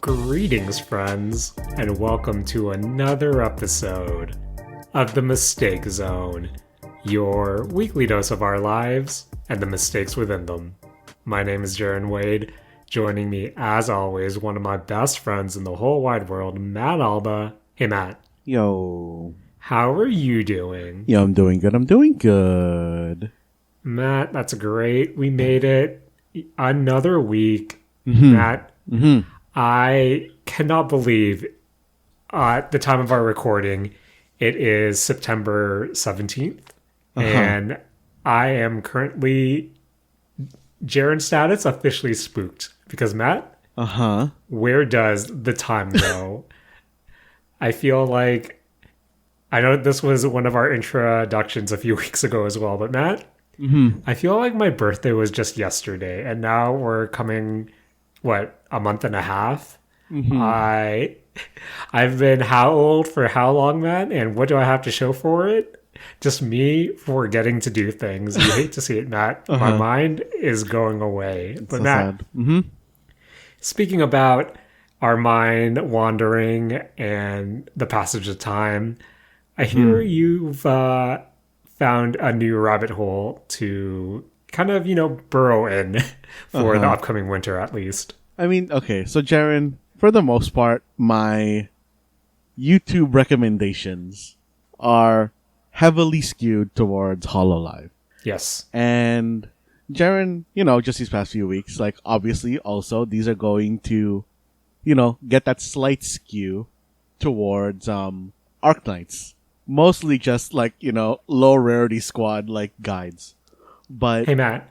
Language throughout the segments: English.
Greetings, friends, and welcome to another episode of The Mistake Zone, your weekly dose of our lives and the mistakes within them. My name is Jaren Wade. Joining me, as always, one of my best friends in the whole wide world, Matt Alba. Hey, Matt. Yo. How are you doing? Yeah, I'm doing good. Matt, that's great. We made it another week. Matt, I cannot believe at the time of our recording, it is September 17th. And I am currently Jaren status officially spooked. Because Matt, where does the time go? I feel like, I know this was one of our introductions a few weeks ago as well, but Matt, I feel like my birthday was just yesterday, and now we're coming, a month and a half? I've been how old for how long, Matt? And what do I have to show for it? Just me forgetting to do things. You hate to see it, Matt. My mind is going away. It's but so Matt, sad. Speaking about our mind wandering and the passage of time, I hear you've found a new rabbit hole to kind of, burrow in for the upcoming winter at least. I mean, okay, so Jaren, for the most part, my YouTube recommendations are heavily skewed towards HoloLive. Yes. And Jaren, just these past few weeks, like, obviously, also, these are going to, get that slight skew towards, Arknights. Mostly just, like, low rarity squad, like, guides. But... Hey, Matt.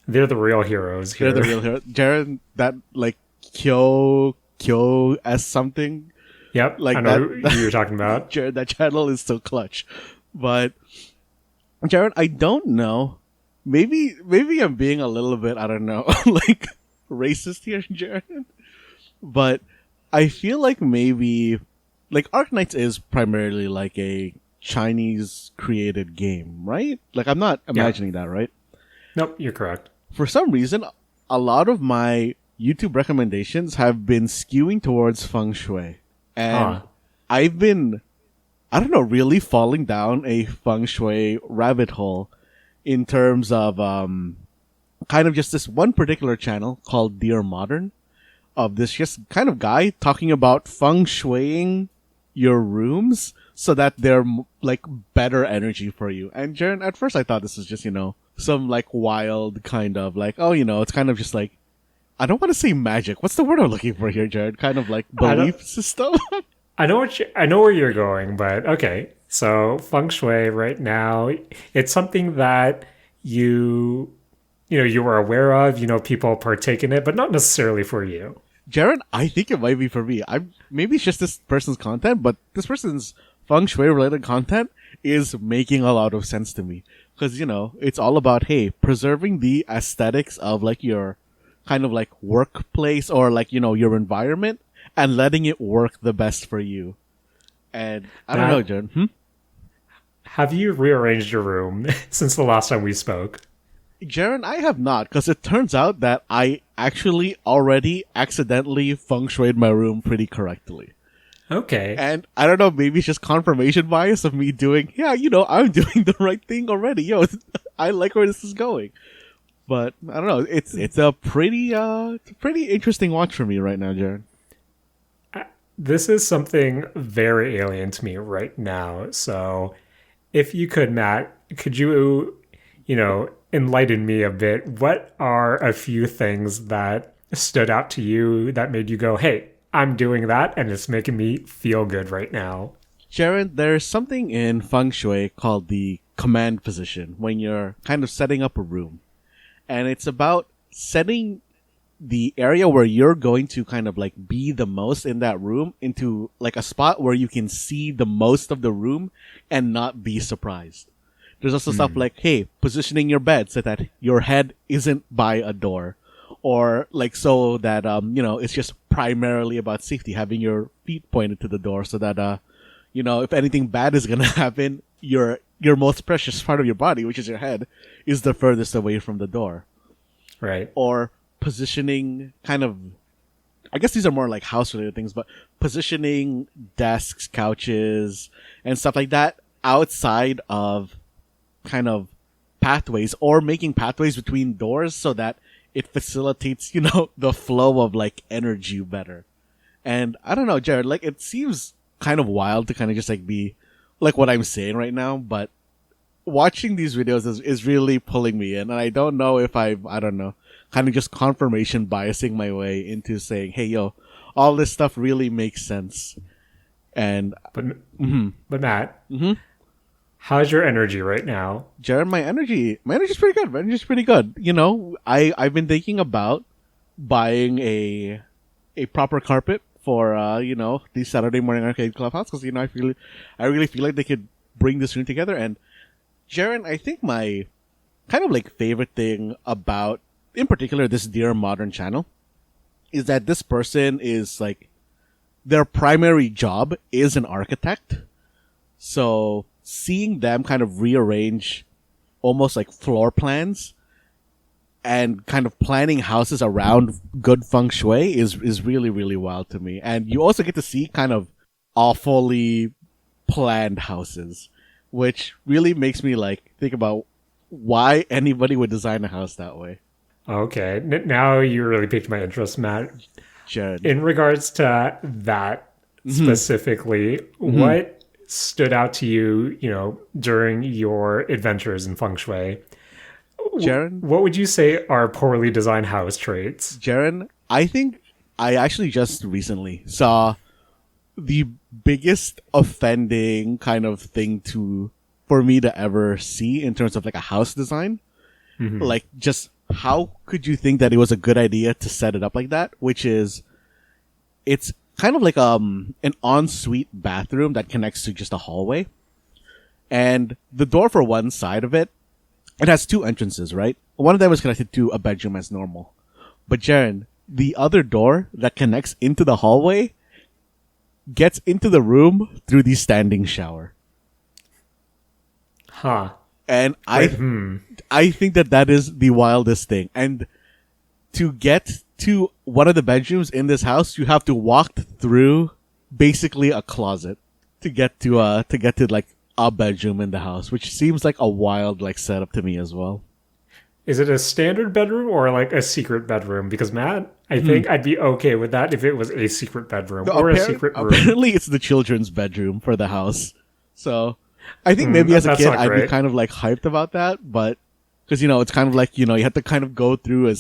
They're the real heroes here. They're the real heroes. Jaren, that, like, Kyo S something. Yep, like I know who you're talking about. Jaren, that channel is so clutch. But, Jaren, I don't know. Maybe I'm being a little bit, I don't know, like, racist here, Jaren. But I feel like maybe, like, Arknights is primarily like a Chinese created game, right? Like, I'm not imagining that, right? Nope, you're correct. For some reason, a lot of my YouTube recommendations have been skewing towards Feng Shui. And I've been, I don't know, really falling down a Feng Shui rabbit hole in terms of kind of just this one particular channel called Dear Modern, of this just kind of guy talking about Feng Shuiing your rooms so that they're like better energy for you. And Jaren, at first I thought this was just, some like wild kind of like, it's kind of just like, I don't want to say magic. What's the word I'm looking for here, Jared? Kind of like belief system? I know where you're going, but okay. So Feng Shui right now, it's something that you were aware of, people partake in it, but not necessarily for you. Jaren, I think it might be for me. Maybe it's just this person's content, but this person's Feng Shui related content is making a lot of sense to me. Because, it's all about, hey, preserving the aesthetics of like your kind of like workplace or like, your environment and letting it work the best for you. And I don't know, Jaren. Have you rearranged your room since the last time we spoke? Jaren, I have not, because it turns out that I actually already accidentally feng shuied my room pretty correctly. Okay. And I don't know, maybe it's just confirmation bias of me doing, I'm doing the right thing already. I like where this is going. But I don't know, it's a pretty interesting watch for me right now, Jaren. This is something very alien to me right now. So if you could, Matt, could you, enlighten me a bit? What are a few things that stood out to you that made you go, hey, I'm doing that and it's making me feel good right now? Jaren, there's something in Feng Shui called the command position when you're kind of setting up a room. And it's about setting the area where you're going to kind of like be the most in that room into like a spot where you can see the most of the room and not be surprised. There's also stuff like, hey, positioning your bed so that your head isn't by a door, or like so that it's just primarily about safety, having your feet pointed to the door so that if anything bad is gonna happen, your most precious part of your body, which is your head, is the furthest away from the door. Right. Or positioning kind of I guess these are more like house related things, but positioning desks, couches, and stuff like that outside of kind of pathways, or making pathways between doors so that it facilitates, the flow of like energy better. And I don't know, Jared, like it seems kind of wild to kind of just like be like what I'm saying right now, but watching these videos is really pulling me in. And I don't know if I don't know, kind of just confirmation biasing my way into saying, hey, yo, all this stuff really makes sense. And, but Matt, how's your energy right now? Jared, my energy's pretty good. My energy's pretty good. I've been thinking about buying a proper carpet for, the Saturday morning arcade clubhouse. Cause, I really feel like they could bring this room together. And Jaren, I think my kind of like favorite thing about, in particular, this Dear Modern channel is that this person is like, their primary job is an architect. So seeing them kind of rearrange almost like floor plans and kind of planning houses around good feng shui is really, really wild to me. And you also get to see kind of awfully planned houses, which really makes me like think about why anybody would design a house that way. Okay, now you really piqued my interest, Matt. Jared. In regards to that specifically, what stood out to you, during your adventures in feng shui? Jaren? What would you say are poorly designed house traits? Jaren, I think I actually just recently saw the biggest offending kind of thing for me to ever see in terms of like a house design. Like, just how could you think that it was a good idea to set it up like that? Which is, it's kind of like an ensuite bathroom that connects to just a hallway. And the door for one side of it has two entrances, right? One of them is connected to a bedroom as normal. But Jaren, the other door that connects into the hallway gets into the room through the standing shower. Huh. And I think that is the wildest thing. And to get to one of the bedrooms in this house, you have to walk through basically a closet to get to like a bedroom in the house, which seems like a wild like setup to me as well. Is it a standard bedroom or like a secret bedroom? Because Matt, I think I'd be okay with that if it was a secret bedroom or a secret room. Apparently it's the children's bedroom for the house. So I think maybe as a kid I'd be kind of like hyped about that, but because it's kind of like you have to kind of go through a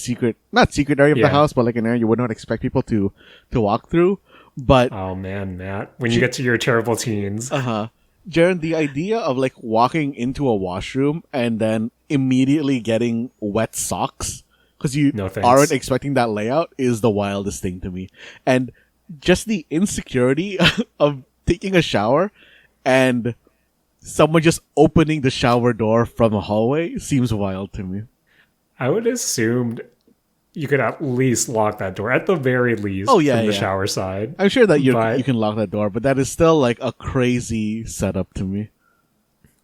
not secret area of the house, but like an area you would not expect people to walk through. But oh man, Matt, when you get to your terrible teens, Jaren, the idea of like walking into a washroom and then immediately getting wet socks because you aren't expecting that layout is the wildest thing to me. And just the insecurity of taking a shower and someone just opening the shower door from a hallway seems wild to me. I would assume you could at least lock that door, at the very least, from the shower side. I'm sure that you can lock that door, but that is still like a crazy setup to me.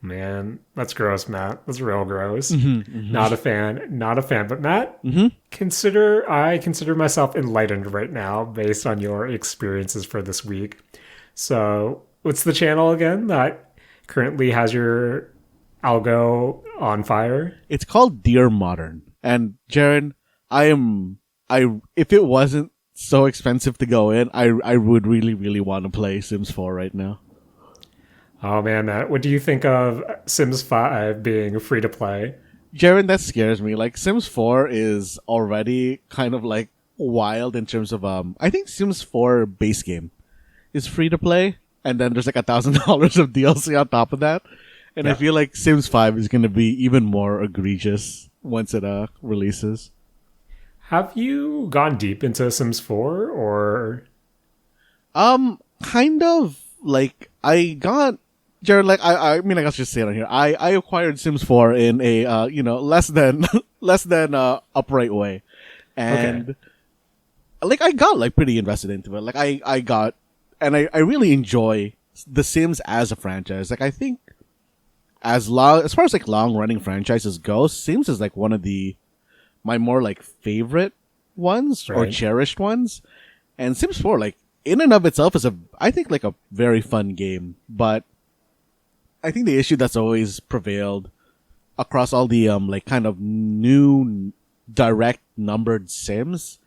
Man, that's gross, Matt. That's real gross. Not a fan. But Matt, I consider myself enlightened right now based on your experiences for this week. So, what's the channel again that currently has your algo on fire? It's called Dear Modern. And Jaren, if it wasn't so expensive to go in, I would really, really want to play Sims 4 right now. Oh man, Matt, what do you think of Sims 5 being free to play? Jaren, that scares me. Like, Sims 4 is already kind of like wild in terms of, I think Sims 4 base game is free to play. And then there's like $1,000 of DLC on top of that. And I feel like Sims 5 is going to be even more egregious once it releases. Have you gone deep into Sims 4 or? Kind of. Like, I got, Jared, like, I mean, I guess just say it on here. I acquired Sims 4 in a, less than upright way. And, like, I got, like, pretty invested into it. Like, I got, and I really enjoy The Sims as a franchise. Like, I think as far as, like, long-running franchises go, Sims is, like, one of my more, like, favorite ones or cherished ones. And Sims 4, like, in and of itself is I think like a very fun game, but I think the issue that's always prevailed across all the like kind of new direct numbered Sims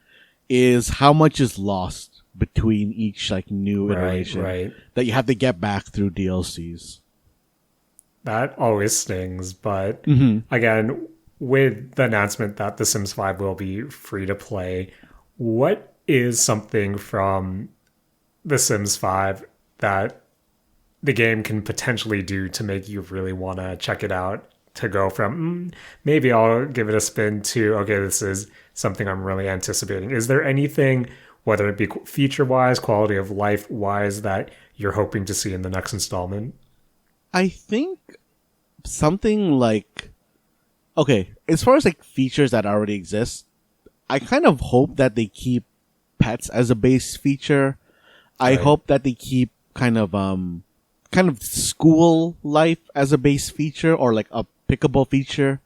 is how much is lost between each like new iteration that you have to get back through DLCs. That always stings, but again, with the announcement that The Sims 5 will be free to play, what is something from The Sims 5 that the game can potentially do to make you really want to check it out, to go from maybe I'll give it a spin to okay, this is something I'm really anticipating? Is there anything, whether it be feature wise, quality of life wise, that you're hoping to see in the next installment? I think something like, okay, as far as like features that already exist, I kind of hope that they keep pets as a base feature. I hope that they keep kind of school life as a base feature, or like a pickable feature,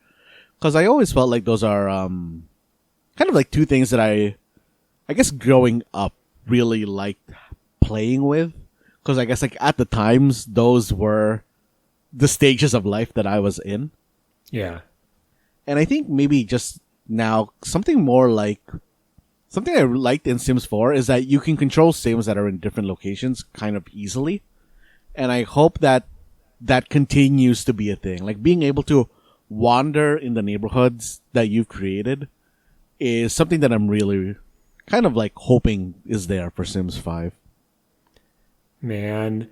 because I always felt like those are kind of like two things that I guess growing up really liked playing with, because I guess like at the times those were the stages of life that I was in. Yeah. And I think maybe just now something more like something I liked in Sims 4 is that you can control Sims that are in different locations kind of easily. And I hope that that continues to be a thing. Like being able to wander in the neighborhoods that you've created is something that I'm really kind of like hoping is there for Sims 5. Man,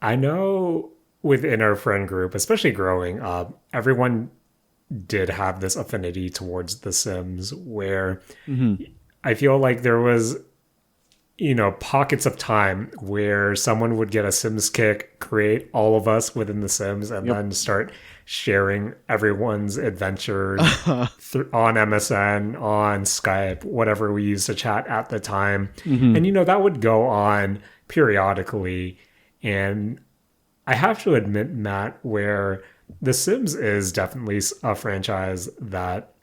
I know within our friend group, especially growing up, everyone did have this affinity towards The Sims where I feel like there was, pockets of time where someone would get a Sims kick, create all of us within The Sims, and then start sharing everyone's adventures on MSN, on Skype, whatever we used to chat at the time. And, that would go on periodically. And I have to admit, Matt, where The Sims is definitely a franchise that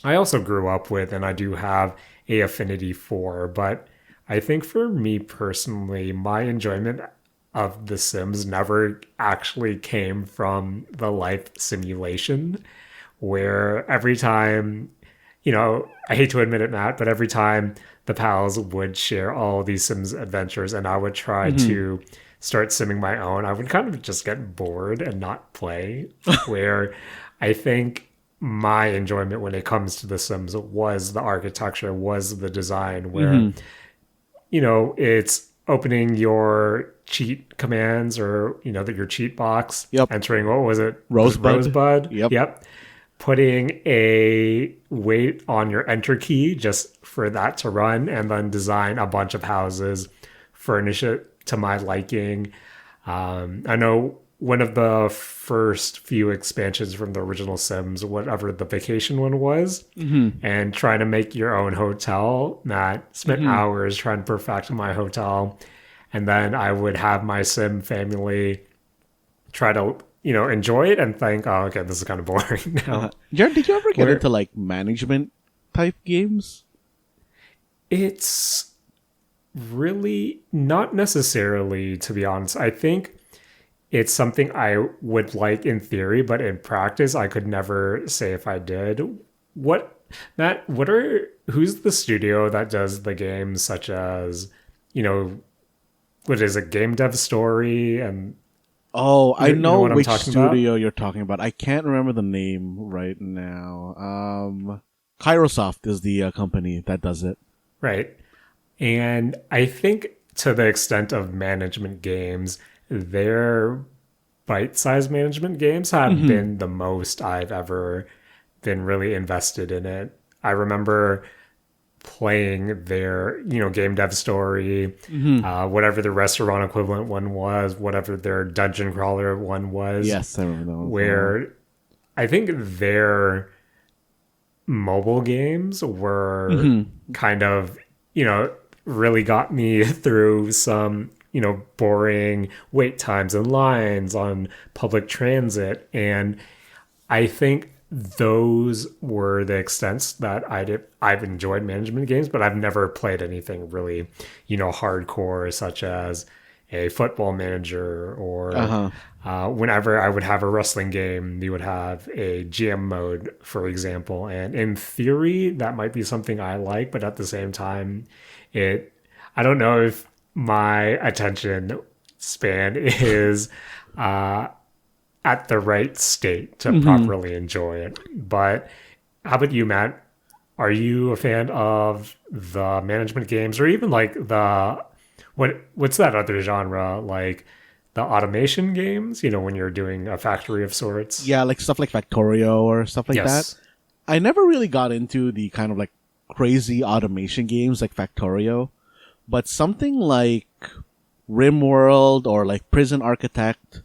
I also grew up with and I do have a affinity for, but I think for me personally, my enjoyment of The Sims never actually came from the life simulation, where every time, I hate to admit it, Matt, but every time the pals would share all these Sims adventures and I would try to start simming my own, I would kind of just get bored and not play, where I think my enjoyment when it comes to The Sims was the architecture, was the design, where it's opening your cheat commands or, your cheat box, entering, what was it? Rosebud. Yep. Putting a weight on your enter key just for that to run, and then design a bunch of houses, furnish it to my liking. I know one of the first few expansions from the original Sims, whatever the vacation one was, and trying to make your own hotel. Matt spent hours trying to perfect my hotel. And then I would have my Sim family try to, enjoy it and think, oh, okay, this is kind of boring now. Jaren, did you ever get into like management type games? It's really not necessarily, to be honest. I think it's something I would like in theory, but in practice, I could never say if I did. Matt, who's the studio that does the games such as, what is it, Game Dev Story? And I know what which studio you're talking about. I can't remember the name right now. Kairosoft is the company that does it. Right. And I think to the extent of management games, their bite-sized management games have been the most I've ever been really invested in it. I remember playing their, Game Dev Story, whatever the restaurant equivalent one was, whatever their dungeon crawler one was. Yes, I remember that one. Where I think their mobile games were kind of, really got me through some, boring wait times and lines on public transit. And I think those were the extents that I've enjoyed management games, but I've never played anything really, hardcore, such as a football manager, or whenever I would have a wrestling game, you would have a GM mode, for example. And in theory, that might be something I like, but at the same time, I don't know if my attention span is at the right state to properly enjoy it. But how about you, Matt? Are you a fan of the management games, or even like what's that other genre, like the automation games? When you're doing a factory of sorts. Yeah, like stuff like Factorio or stuff like that. I never really got into the kind of like crazy automation games like Factorio, but something like RimWorld or like Prison Architect,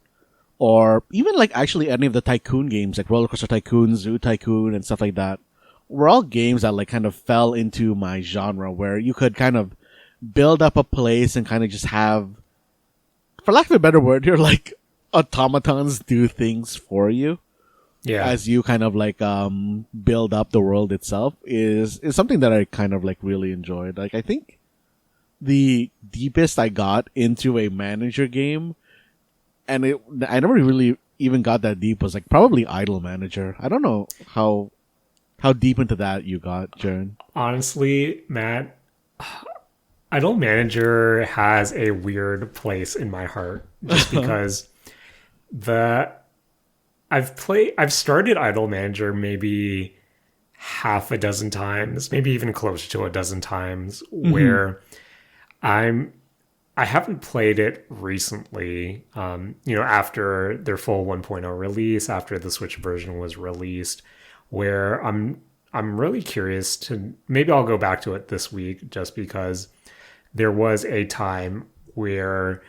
or even like actually any of the tycoon games like Roller Coaster Tycoon, Zoo Tycoon, and stuff like that, were all games that like kind of fell into my genre, where you could kind of build up a place and kind of just have, for lack of a better word, you're like automatons do things for you. Yeah. As you kind of like build up the world itself is something that I kind of like really enjoyed. Like, I think the deepest I got into a manager game, and I never really even got that deep, was like probably Idle Manager. I don't know how deep into that you got, Jaren. Honestly, Matt, Idle Manager has a weird place in my heart, just because I've started Idle Manager maybe half a dozen times, maybe even close to a dozen times, where I haven't played it recently, after their full 1.0 release, after the Switch version was released, where I'm really curious to, maybe I'll go back to it this week, just because there was a time where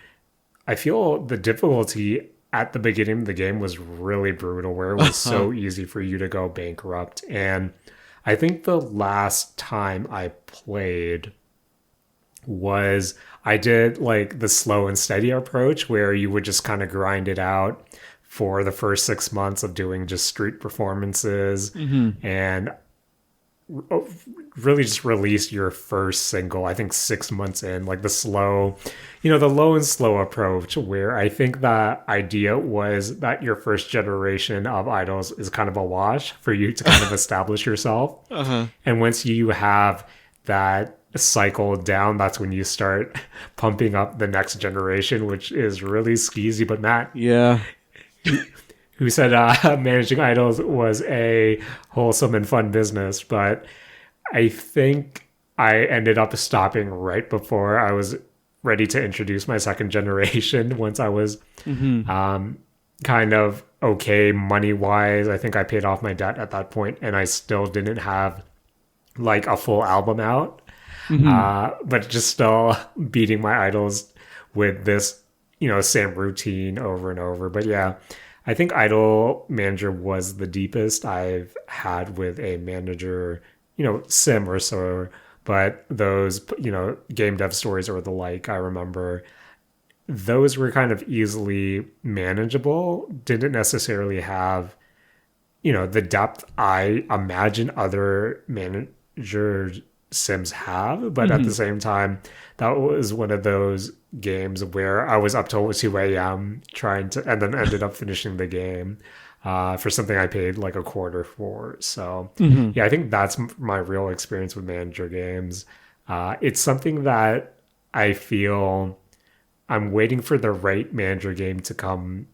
I feel the difficulty at the beginning of the game was really brutal, where it was so easy for you to go bankrupt. And I think the last time I played was I did like the slow and steady approach, where you would just kind of grind it out for the first 6 months of doing just street performances, and really just release your first single, I think 6 months in, like the low and slow approach, where I think the idea was that your first generation of idols is kind of a wash for you to kind of establish yourself. And once you have that cycle down, that's when you start pumping up the next generation, which is really skeezy. But Matt, who said managing idols was a wholesome and fun business, but I think I ended up stopping right before I was ready to introduce my second generation. Once I was kind of okay money wise, I think I paid off my debt at that point, and I still didn't have like a full album out. But just still beating my idols with this, same routine over and over. But yeah, I think Idle Manager was the deepest I've had with a manager, sim or so. But those, game dev stories or the like, I remember those were kind of easily manageable, didn't necessarily have, the depth I imagine other manager sims have, but at the same time, that was one of those games where I was up till 2 a.m. trying to, and then ended up finishing the game for something I paid like a quarter for. So yeah, I think that's my real experience with manager games. It's something that I feel I'm waiting for the right manager game to come,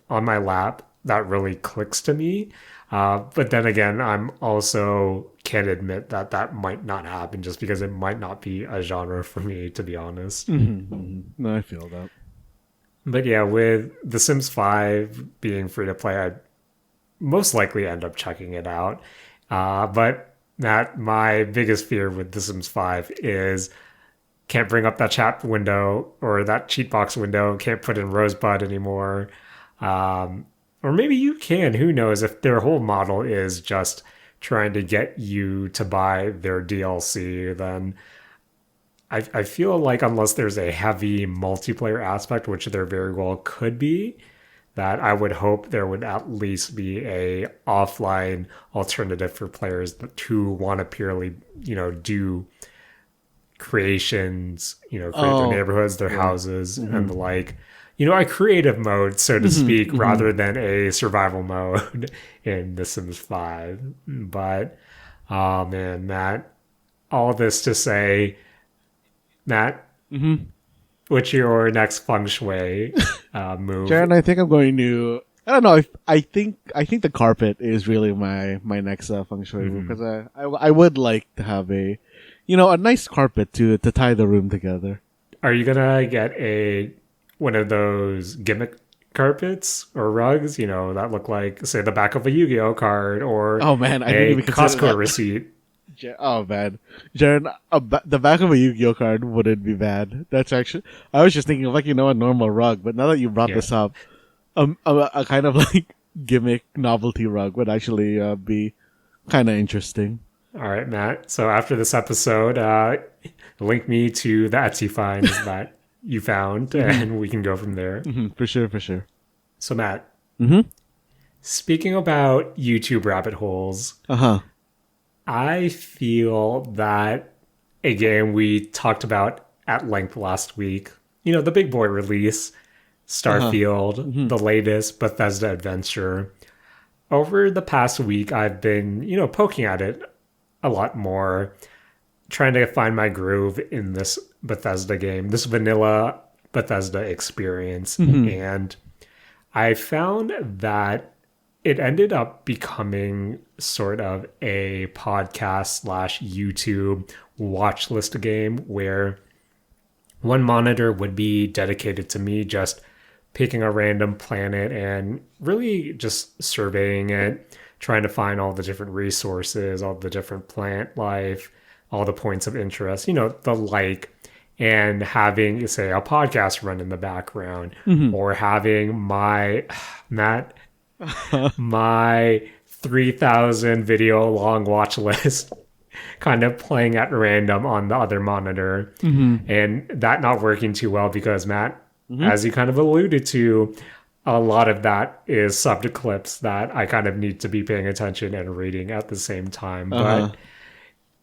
on my lap that really clicks to me. But then again, I'm also can admit that that might not happen, just because it might not be a genre for me, to be honest. No, I feel that. But yeah, with The Sims 5 being free to play, I'd most likely end up checking it out. But my biggest fear with The Sims 5 is can't bring up that chat window or that cheat box window, can't put in Rosebud anymore. Or maybe you can, who knows, if their whole model is just trying to get you to buy their DLC, then I feel like unless there's a heavy multiplayer aspect, which there very well could be, that I would hope there would at least be a offline alternative for players who want to purely, do creations, create their neighborhoods, their houses, and the like. A creative mode, so to speak, rather than a survival mode in The Sims 5. But, oh man, Matt, all this to say, Matt, what's your next feng shui move? Jaren, I think I'm going to. I don't know. I think the carpet is really my next feng shui move, because I would like to have a nice carpet to tie the room together. Are you gonna get one of those gimmick carpets or rugs, that look like, say, the back of a Yu-Gi-Oh card, or I didn't even Costco that. receipt? Oh man, Jaren, the back of a Yu-Gi-Oh card wouldn't be bad. That's actually, I was just thinking of a normal rug, but now that you brought this up, a kind of gimmick novelty rug would actually be kind of interesting. All right, Matt. So after this episode, link me to the Etsy finds that you found, and we can go from there. For sure. So, Matt, speaking about YouTube rabbit holes, I feel that a game we talked about at length last week, the big boy release, Starfield, the latest Bethesda adventure. Over the past week, I've been, poking at it a lot more, trying to find my groove in this Bethesda game, this vanilla Bethesda experience. And I found that it ended up becoming sort of a podcast / YouTube watch list game, where one monitor would be dedicated to me just picking a random planet and really just surveying it, trying to find all the different resources, all the different plant life, all the points of interest, the like, and having, say, a podcast run in the background, or having my 3,000 video long watch list kind of playing at random on the other monitor, and that not working too well because, Matt, as you kind of alluded to, a lot of that is subbed to clips that I kind of need to be paying attention and reading at the same time. But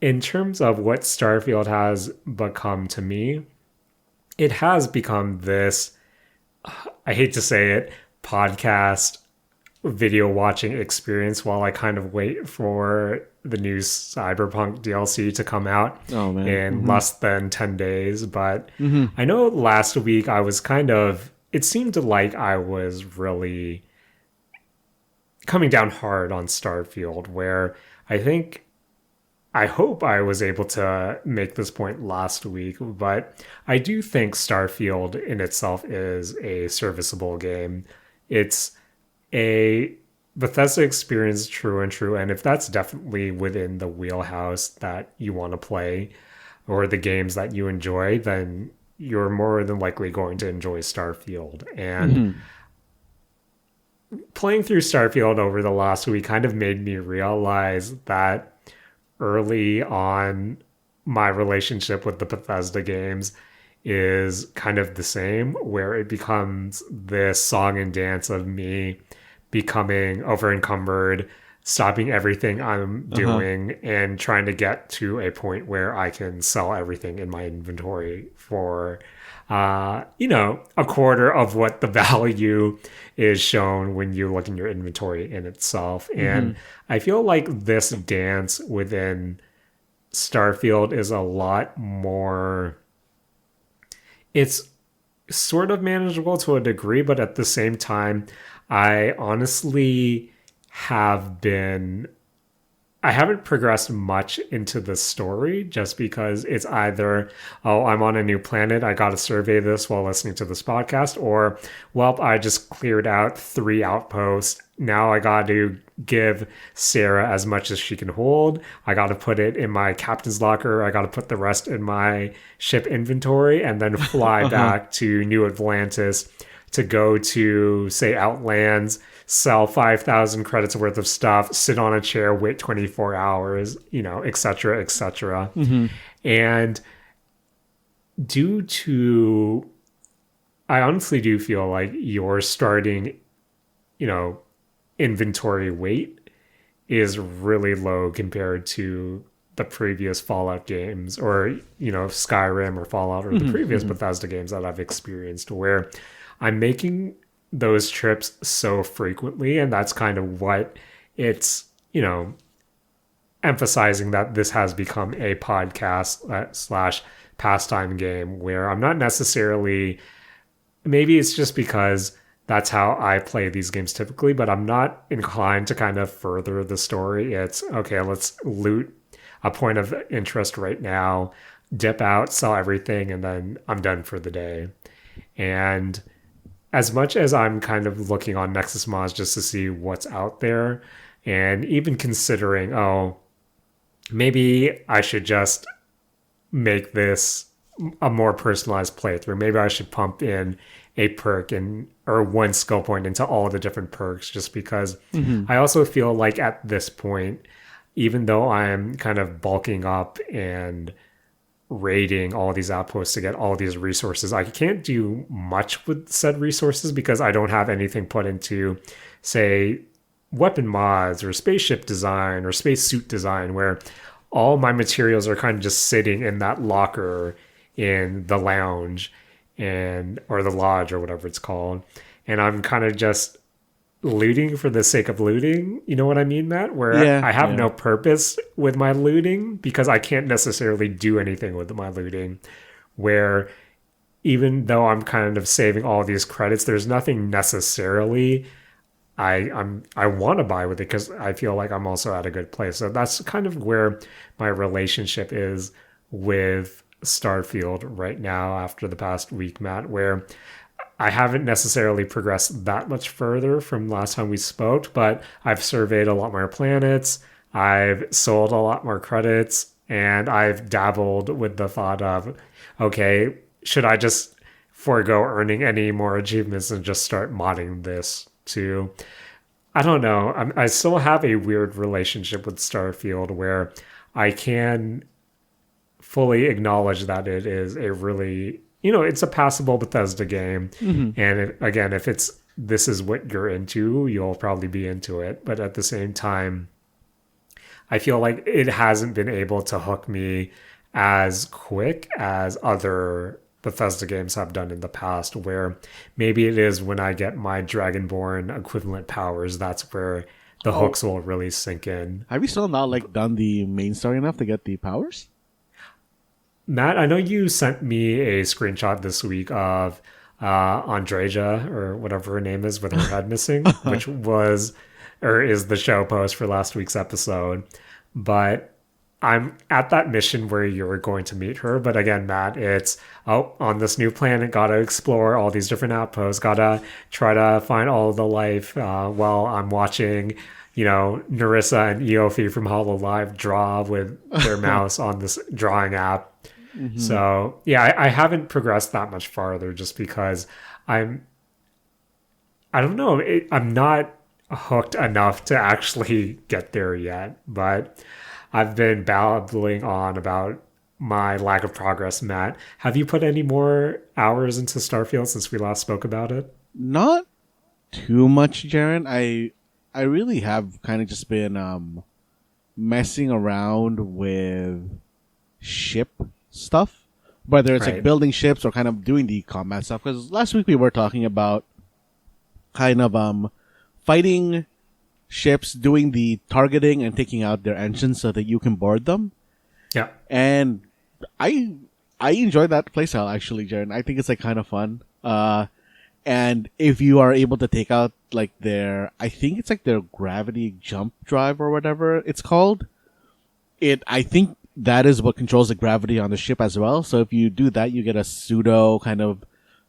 in terms of what Starfield has become to me, it has become this, I hate to say it, podcast video watching experience while I kind of wait for the new Cyberpunk DLC to come out in less than 10 days. But I know last week I was it seemed like I was really coming down hard on Starfield, where I hope I was able to make this point last week, but I do think Starfield in itself is a serviceable game. It's a Bethesda experience, true, and if that's definitely within the wheelhouse that you want to play, or the games that you enjoy, then you're more than likely going to enjoy Starfield. And playing through Starfield over the last week kind of made me realize that early on, my relationship with the Bethesda games is kind of the same, where it becomes this song and dance of me becoming over encumbered, stopping everything I'm doing, and trying to get to a point where I can sell everything in my inventory for, a quarter of what the value is shown when you look in your inventory in itself. And I feel like this dance within Starfield is a lot more, it's sort of manageable to a degree, but at the same time, I honestly I haven't progressed much into the story, just because it's either, I'm on a new planet, I gotta survey this while listening to this podcast, or, well, I just cleared out 3 outposts, now I gotta give Sarah as much as she can hold, I gotta put it in my captain's locker, I gotta put the rest in my ship inventory, and then fly back to New Atlantis to go to, say, Outlands, sell 5,000 credits worth of stuff, sit on a chair, wait 24 hours, et cetera, et cetera. And I honestly do feel like you're starting inventory weight is really low compared to the previous Fallout games, or Skyrim or Fallout, or the previous Bethesda games that I've experienced, where I'm making those trips so frequently, and that's kind of what it's emphasizing, that this has become a podcast slash pastime game, where I'm not necessarily, maybe it's just because that's how I play these games typically, but I'm not inclined to kind of further the story. It's okay, let's loot a point of interest right now, dip out, sell everything, and then I'm done for the day. And as much as I'm kind of looking on Nexus Mods just to see what's out there, and even considering, maybe I should just make this a more personalized playthrough. Maybe I should pump in a perk or one skill point into all the different perks, just because I also feel like at this point, even though I'm kind of bulking up and raiding all these outposts to get all these resources, I can't do much with said resources because I don't have anything put into, say, weapon mods or spaceship design or spacesuit design, where all my materials are kind of just sitting in that locker in the lounge or the lodge or whatever it's called. And I'm kind of just looting for the sake of looting. You know what I mean, Matt? Where I have no purpose with my looting because I can't necessarily do anything with my looting. Where even though I'm kind of saving all these credits, there's nothing necessarily I want to buy with it, because I feel like I'm also at a good place. So that's kind of where my relationship is with Starfield right now after the past week, Matt, where I haven't necessarily progressed that much further from last time we spoke, but I've surveyed a lot more planets, I've sold a lot more credits, and I've dabbled with the thought of, okay, should I just forego earning any more achievements and just start modding this to, I don't know. I still have a weird relationship with Starfield where I can fully acknowledge that it is a really, it's a passable Bethesda game. And again, if this is what you're into, you'll probably be into it. But at the same time, I feel like it hasn't been able to hook me as quick as other Bethesda games have done in the past, where maybe it is when I get my Dragonborn equivalent powers, that's where the hooks will really sink in. Have you still not done the main story enough to get the powers? Matt, I know you sent me a screenshot this week of Andreja, or whatever her name is, with her head missing, which is the show post for last week's episode. But I'm at that mission where you're going to meet her. But again, Matt, it's, on this new planet, gotta explore all these different outposts, gotta try to find all the life while I'm watching, Narissa and Eofi from HoloLive draw with their mouse on this drawing app. So, yeah, I haven't progressed that much farther just because I don't know, I'm not hooked enough to actually get there yet. But I've been babbling on about my lack of progress, Matt. Have you put any more hours into Starfield since we last spoke about it? Not too much, Jaren. I really have kind of just been messing around with ship stuff, whether it's like building ships or kind of doing the combat stuff. Because last week we were talking about kind of fighting ships, doing the targeting and taking out their engines so that you can board them. Yeah. And I enjoy that playstyle, actually, Jaren. I think it's kind of fun. And if you are able to take out their, I think it's their gravity jump drive or whatever it's called, I think that is what controls the gravity on the ship as well. So if you do that, you get a pseudo kind of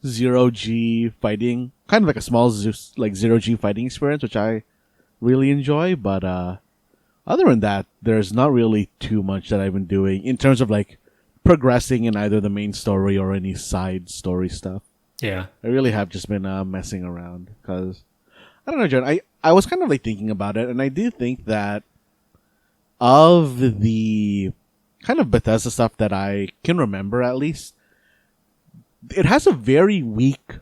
zero-G fighting, kind of like a small zero-G fighting experience, which I really enjoy. But other than that, there's not really too much that I've been doing in terms of progressing in either the main story or any side story stuff. Yeah, I really have just been messing around because I don't know, John. I was kind of thinking about it, and I do think that of the kind of Bethesda stuff that I can remember, at least, it has a very weak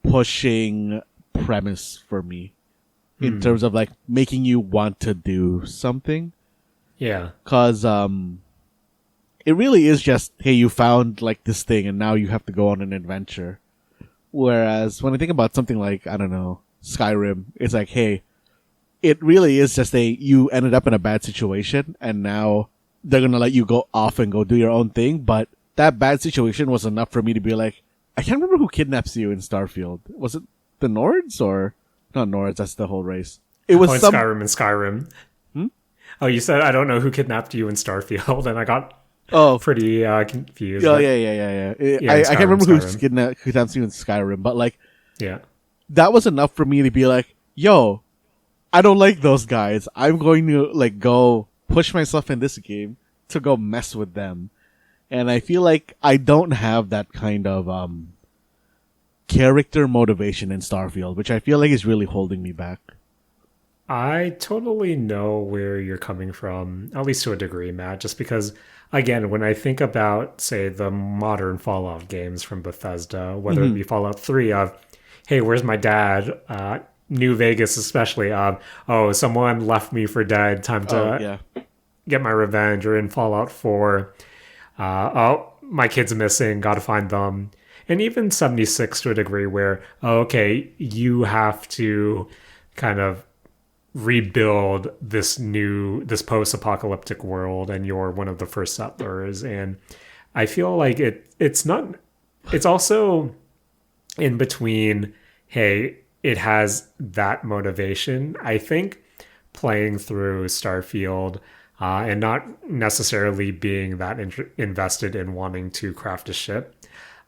pushing premise for me. in terms of like making you want to do something. Yeah. Because it really is just, hey, you found like this thing and now you have to go on an adventure. Whereas when I think about something like, I don't know, Skyrim, it's like, hey, it really is just you ended up in a bad situation and now they're going to let you go off and go do your own thing. But that bad situation was enough for me to be like, I can't remember who kidnaps you in Starfield. Was it the Nords or not Nords? That's the whole race. It was Skyrim. Oh, you said I don't know who kidnapped you in Starfield, and I got pretty confused. Oh, yeah. I can't remember who kidnaps you in Skyrim, but like, yeah, that was enough for me to be like, yo, I don't like those guys. I'm going to like go push myself in this game to go mess with them. And I feel like I don't have that kind of character motivation in Starfield, which I feel like is really holding me back. I totally know where you're coming from, at least to a degree, Matt, just because, again, when I think about, say, the modern Fallout games from Bethesda, whether it be Fallout 3 of, hey, where's my dad? New Vegas especially of, oh, someone left me for dead, time to get my revenge, or in Fallout 4, oh, my kid's missing, gotta find them. And even 76 to a degree where, oh, okay, you have to kind of rebuild this post-apocalyptic world and you're one of the first settlers. And I feel like it's also in between, hey, it has that motivation. I think playing through Starfield and not necessarily being that invested in wanting to craft a ship,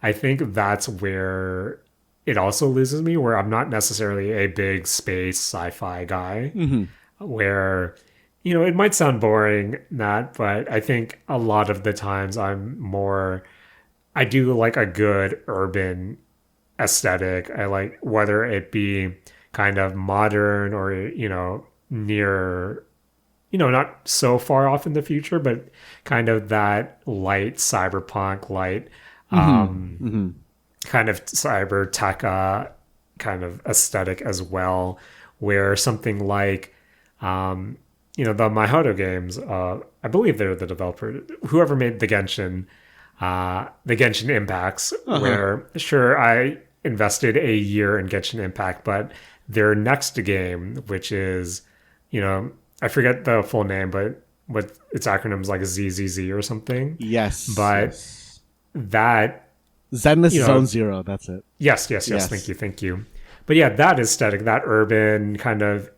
I think that's where it also loses me, where I'm not necessarily a big space sci-fi guy, where, it might sound boring, Matt, but I think a lot of the times I do like a good urban aesthetic. I like whether it be kind of modern or, near, not so far off in the future, but kind of that light cyberpunk, light, kind of cyber tech kind of aesthetic as well, where something like the Mihoto games, I believe they're the developer, whoever made the Genshin Impacts, where sure I invested a year in Genshin Impact, but their next game, which is, I forget the full name, but what its acronyms like ZZZ or something. Yes. But that Zenless Zone Zero, that's it. Yes. Thank you. But yeah, that aesthetic, that urban kind of,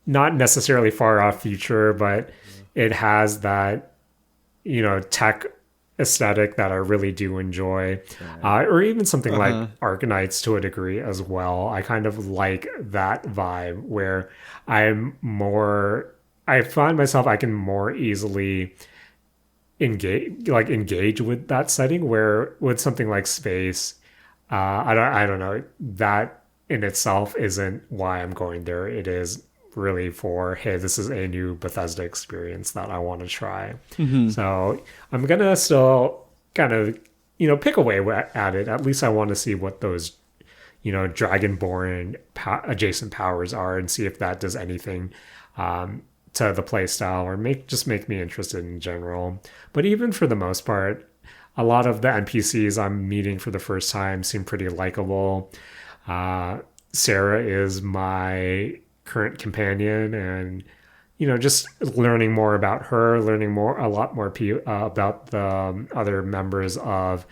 not necessarily far off future, but it has that, tech aesthetic that I really do enjoy. Or even something like Arknights to a degree as well. I kind of like that vibe where I find myself, I can more easily engage with that setting, where with something like space, I don't know, that in itself isn't why I'm going there. It is really for, hey, this is a new Bethesda experience that I want to try. So I'm gonna still kind of pick away at it. At least I want to see what those Dragonborn adjacent powers are, and see if that does anything to the play style, or make me interested in general. But even for the most part, a lot of the NPCs I'm meeting for the first time seem pretty likable. Sarah is my current companion, and just learning more about her, a lot more about the other members of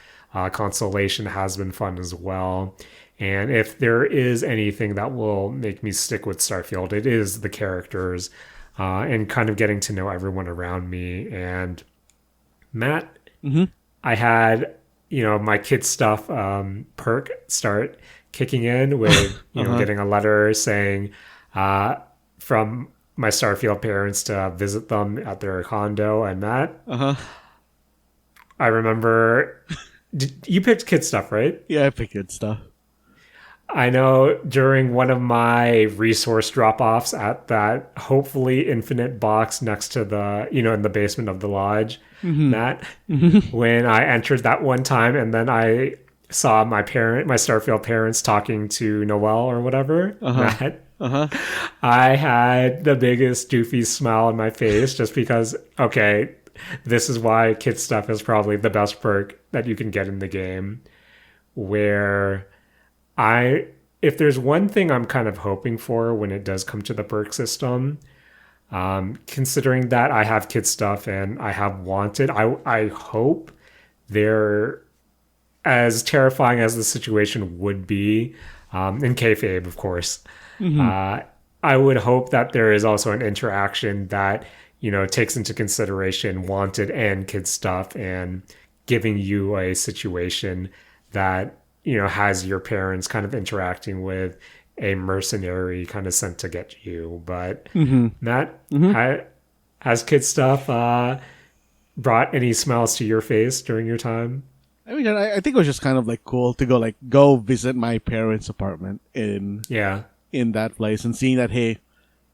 Constellation has been fun as well. And if there is anything that will make me stick with Starfield, it is the characters. And kind of getting to know everyone around me. And Matt, I had, my kid stuff perk start kicking in with, getting a letter saying from my Starfield parents to visit them at their condo. And Matt, I remember, you picked kid stuff, right? Yeah, I picked kid stuff. I know during one of my resource drop-offs at that hopefully infinite box next to the, in the basement of the lodge, Matt, when I entered that one time and then I saw my Starfield parents talking to Noelle or whatever, Matt, I had the biggest doofy smile on my face just because, okay, this is why kid stuff is probably the best perk that you can get in the game. Where I, if there's one thing I'm kind of hoping for when it does come to the perk system, considering that I have kid stuff and I have wanted, I hope they're as terrifying as the situation would be, in kayfabe, of course. I would hope that there is also an interaction that, takes into consideration wanted and kid stuff and giving you a situation that, has your parents kind of interacting with a mercenary kind of sent to get you. But Matt, has kid stuff brought any smiles to your face during your time? I mean, I think it was just kind of like cool to go visit my parents' apartment in that place and seeing that, hey,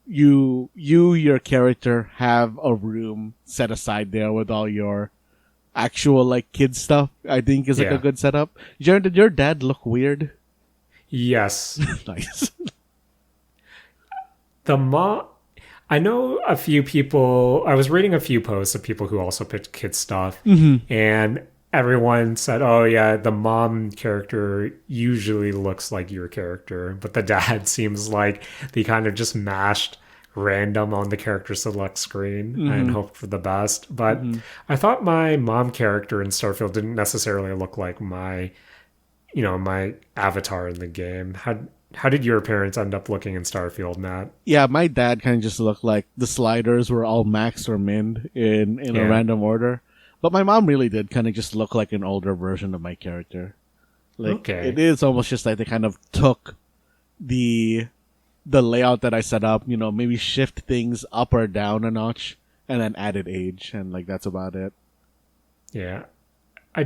your character have a room set aside there with all your actual like kid stuff. I think is like a good setup. Jaren, did your dad look weird? Yes. Nice. The mom, I know a few people. I was reading a few posts of people who also picked kid stuff, and everyone said, "Oh yeah, the mom character usually looks like your character, but the dad seems like they kind of just mashed random on the character select screen and hoped for the best." But I thought my mom character in Starfield didn't necessarily look like my avatar in the game. How did your parents end up looking in Starfield, Matt? Yeah, my dad kind of just looked like the sliders were all max or min in a random order. But my mom really did kind of just look like an older version of my character. Like, it is almost just like they kind of took the layout that I set up, maybe shift things up or down a notch, and then added age, and like that's about it. Yeah. I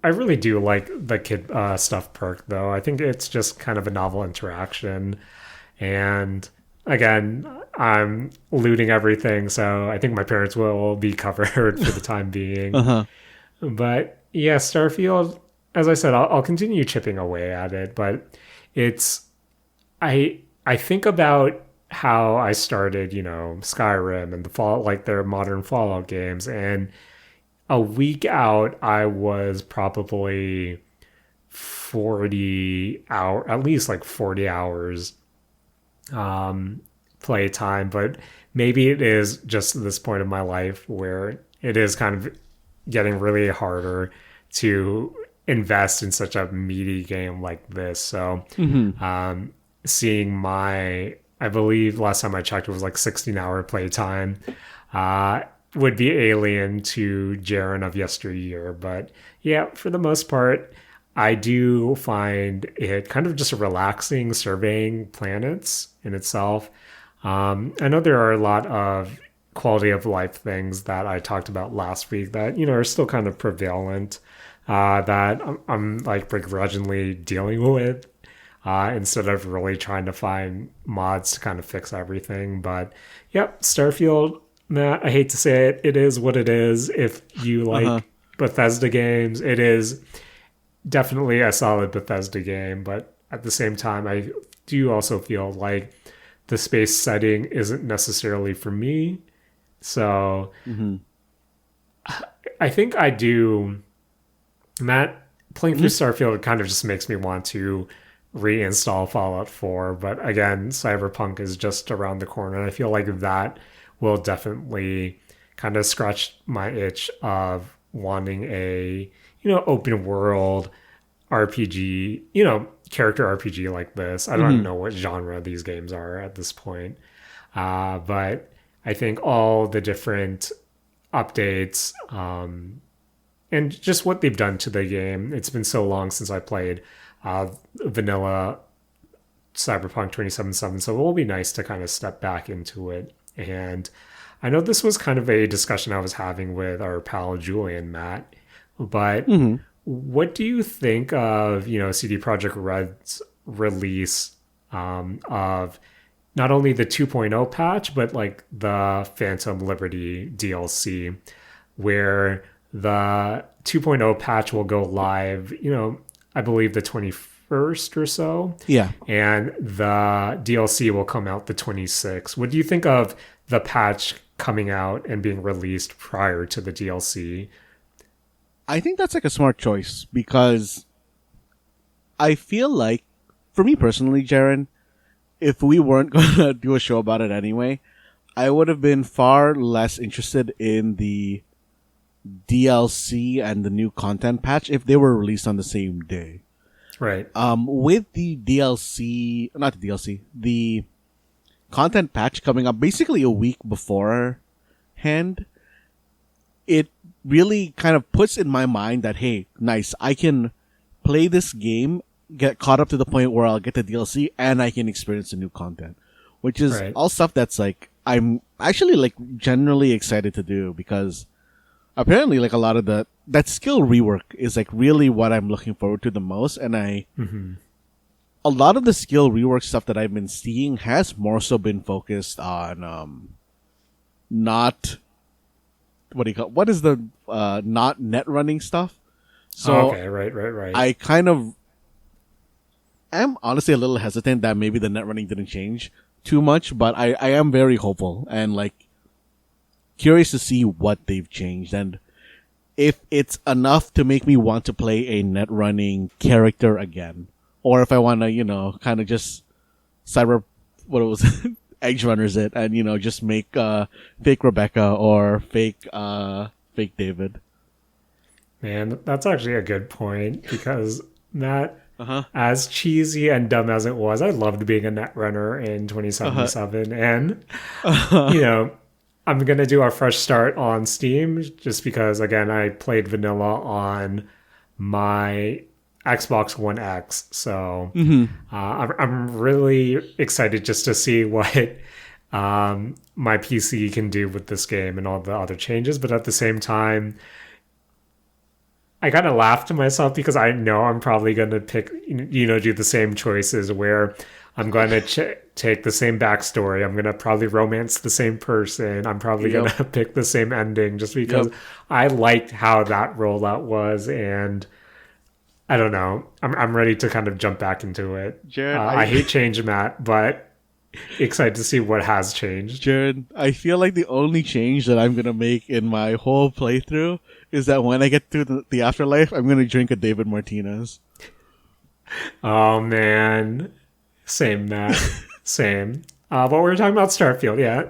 really do like the kid stuff perk, though. I think it's just kind of a novel interaction. And again, I'm looting everything, so I think my parents will be covered for the time being. But yeah, Starfield, as I said, I'll continue chipping away at it, but I think about how I started, Skyrim and the Fallout, like their modern Fallout games, and a week out, I was probably at least like 40 hours play time, but maybe it is just this point of my life where it is kind of getting really harder to invest in such a meaty game like this. So seeing I believe last time I checked, it was like 16-hour play time, would be alien to Jaren of yesteryear. But yeah, for the most part, I do find it kind of just relaxing surveying planets in itself. I know there are a lot of quality of life things that I talked about last week that, are still kind of prevalent, that I'm like begrudgingly dealing with, instead of really trying to find mods to kind of fix everything. But yep, Starfield, Matt, I hate to say it, it is what it is. If you like Bethesda games, it is definitely a solid Bethesda game, but at the same time, I do also feel like the space setting isn't necessarily for me. So I think I do, Matt, playing through Starfield kind of just makes me want to reinstall Fallout 4. But again, Cyberpunk is just around the corner, and I feel like that will definitely kind of scratch my itch of wanting a, open world RPG, character RPG like this. I don't know what genre these games are at this point. But I think all the different updates, and just what they've done to the game. It's been so long since I played vanilla Cyberpunk 2077, so it will be nice to kind of step back into it. And I know this was kind of a discussion I was having with our pal Julian, Matt, but what do you think of, CD Projekt Red's release of not only the 2.0 patch, but like the Phantom Liberty DLC, where the 2.0 patch will go live, I believe the 21st 1st or so. Yeah. And the DLC will come out the 26th. What do you think of the patch coming out and being released prior to the DLC? I think that's like a smart choice because I feel like, for me personally, Jaren, if we weren't going to do a show about it anyway, I would have been far less interested in the DLC and the new content patch if they were released on the same day. Right. With the the content patch coming up basically a week beforehand, it really kind of puts in my mind that, hey, nice, I can play this game, get caught up to the point where I'll get the DLC and I can experience the new content, which is all stuff that's like, I'm actually like generally excited to do because apparently like a lot of that skill rework is like really what I'm looking forward to the most. And a lot of the skill rework stuff that I've been seeing has more so been focused on, not, what is the, not net running stuff. So okay, right. I kind of am honestly a little hesitant that maybe the net running didn't change too much, but I am very hopeful and like curious to see what they've changed and if it's enough to make me want to play a net running character again, or if I want to, kind of just Edge Runners it and, just make, fake Rebecca or fake David. Man, that's actually a good point because Matt, as cheesy and dumb as it was, I loved being a net runner in 2077 and, I'm going to do a fresh start on Steam just because, again, I played vanilla on my Xbox One X. So I'm really excited just to see what my PC can do with this game and all the other changes. But at the same time, I kind of laughed to myself because I know I'm probably going to pick, do the same choices where I'm going to take the same backstory. I'm going to probably romance the same person. I'm probably going to pick the same ending just because I liked how that rollout was. And I don't know. I'm ready to kind of jump back into it. Jared, I hate change, Matt, but excited to see what has changed. Jared, I feel like the only change that I'm going to make in my whole playthrough is that when I get to the afterlife, I'm going to drink a David Martinez. Oh, man. Same, Matt. Same. But we were talking about Starfield, yeah.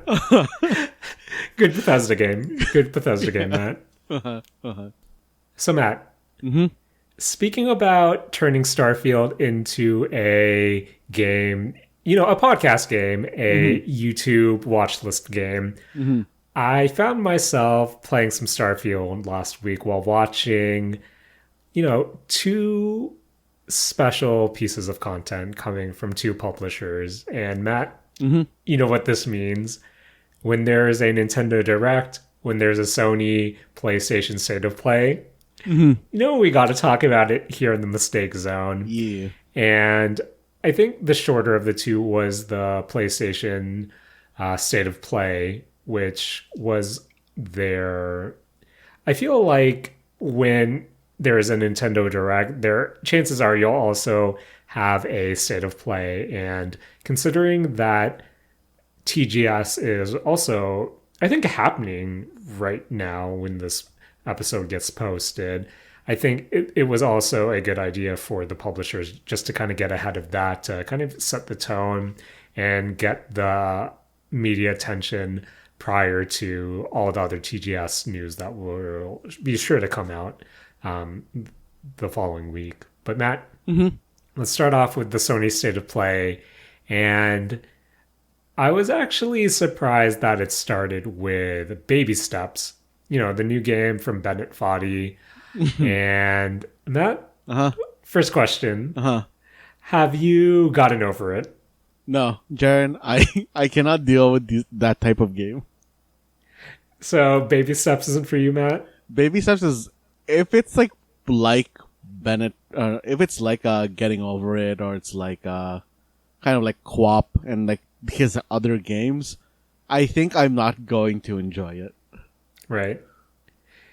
Good Bethesda game, Matt. So, Matt, speaking about turning Starfield into a game, a podcast game, a YouTube watch list game, I found myself playing some Starfield last week while watching, two special pieces of content coming from two publishers. And Matt, you know what this means. When there's a Nintendo Direct, when there's a Sony PlayStation State of Play, we got to talk about it here in the Mistake Zone. Yeah. And I think the shorter of the two was the PlayStation State of Play, which was their... I feel like when there is a Nintendo Direct, chances are you'll also have a State of Play. And considering that TGS is also, I think, happening right now when this episode gets posted, I think it was also a good idea for the publishers just to kind of get ahead of that, to kind of set the tone and get the media attention prior to all the other TGS news that will be sure to come out the following week. But Matt, let's start off with the Sony State of Play. And I was actually surprised that it started with Baby Steps, the new game from Bennett Foddy. And Matt, first question, have you gotten over it? No, Jaren, I cannot deal with that type of game. So Baby Steps isn't for you, Matt? Baby Steps is, if it's like Bennett, if it's like Getting Over It, or it's like kind of like Quap and like his other games, I think I'm not going to enjoy it. Right.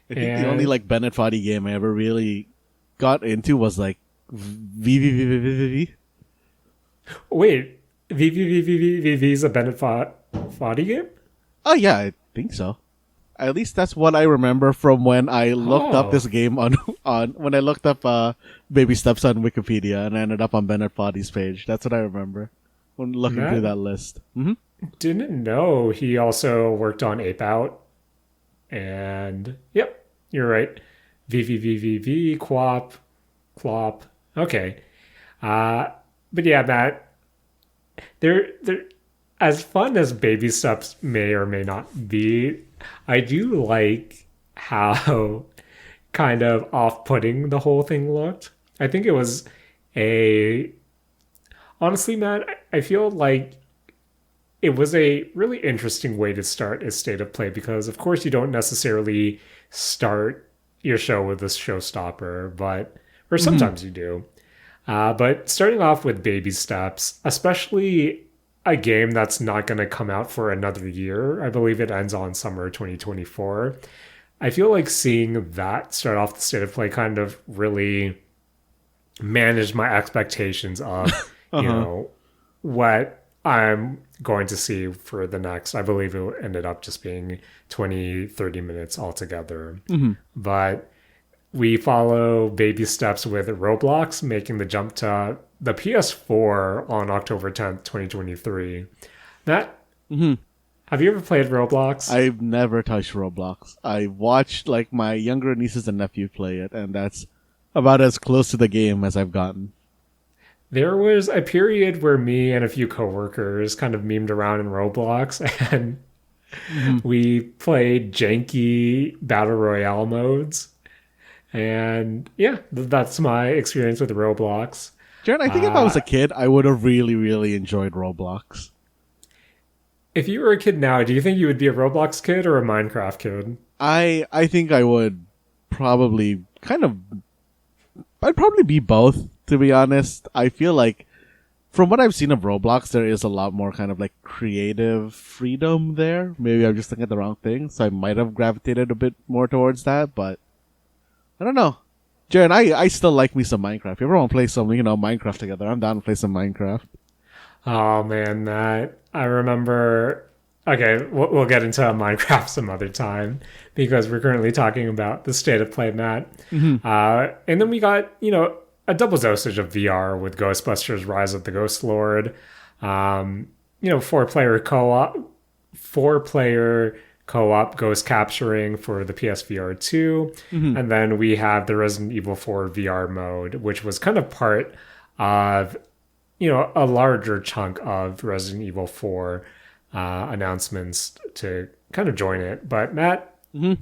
I think the only like Bennett Foddy game I ever really got into was like V. Wait, VVVVVV is a Bennett Foddy game? Oh yeah, I think so. At least that's what I remember from when I looked up this game on when I looked up Baby Steps on Wikipedia and I ended up on Bennett Foddy's page. That's what I remember when looking through that list. Mm-hmm. Didn't know he also worked on Ape Out. And yep, you're right. VVVVV, Quap, Clop. Okay. But yeah, Matt, they're as fun as Baby Steps may or may not be, I do like how kind of off-putting the whole thing looked. I think it was a honestly, Matt, I feel like it was a really interesting way to start a state of play because, of course, you don't necessarily start your show with a showstopper, or sometimes you do. But starting off with Baby Steps, especially a game that's not going to come out for another year, I believe it ends on summer 2024. I feel like seeing that start off the state of play kind of really managed my expectations of, you know, what I'm going to see for the next, I believe it ended up just being 20, 30 minutes altogether. But we follow Baby Steps with Roblox, making the jump to the PS4 on October 10th, 2023. Matt, have you ever played Roblox? I've never touched Roblox. I watched like my younger nieces and nephew play it, and that's about as close to the game as I've gotten. There was a period where me and a few coworkers kind of memed around in Roblox, and we played janky battle royale modes. And yeah, that's my experience with Roblox. Jaren, I think if I was a kid, I would have really, really enjoyed Roblox. If you were a kid now, do you think you would be a Roblox kid or a Minecraft kid? I think I would probably I'd probably be both, to be honest. I feel like from what I've seen of Roblox, there is a lot more kind of like creative freedom there. Maybe I'm just thinking of the wrong thing, so I might have gravitated a bit more towards that, but I don't know. Jaren, I still like me some Minecraft. If you ever want to play some, Minecraft together, I'm down to play some Minecraft. Oh man, that I remember. Okay, we'll get into Minecraft some other time because we're currently talking about the state of play, Matt. And then we got a double dosage of VR with Ghostbusters: Rise of the Ghost Lord. Four-player co-op ghost capturing for the PSVR 2. And then we have the Resident Evil 4 VR mode, which was kind of part of, a larger chunk of Resident Evil 4 announcements to kind of join it. But Matt, when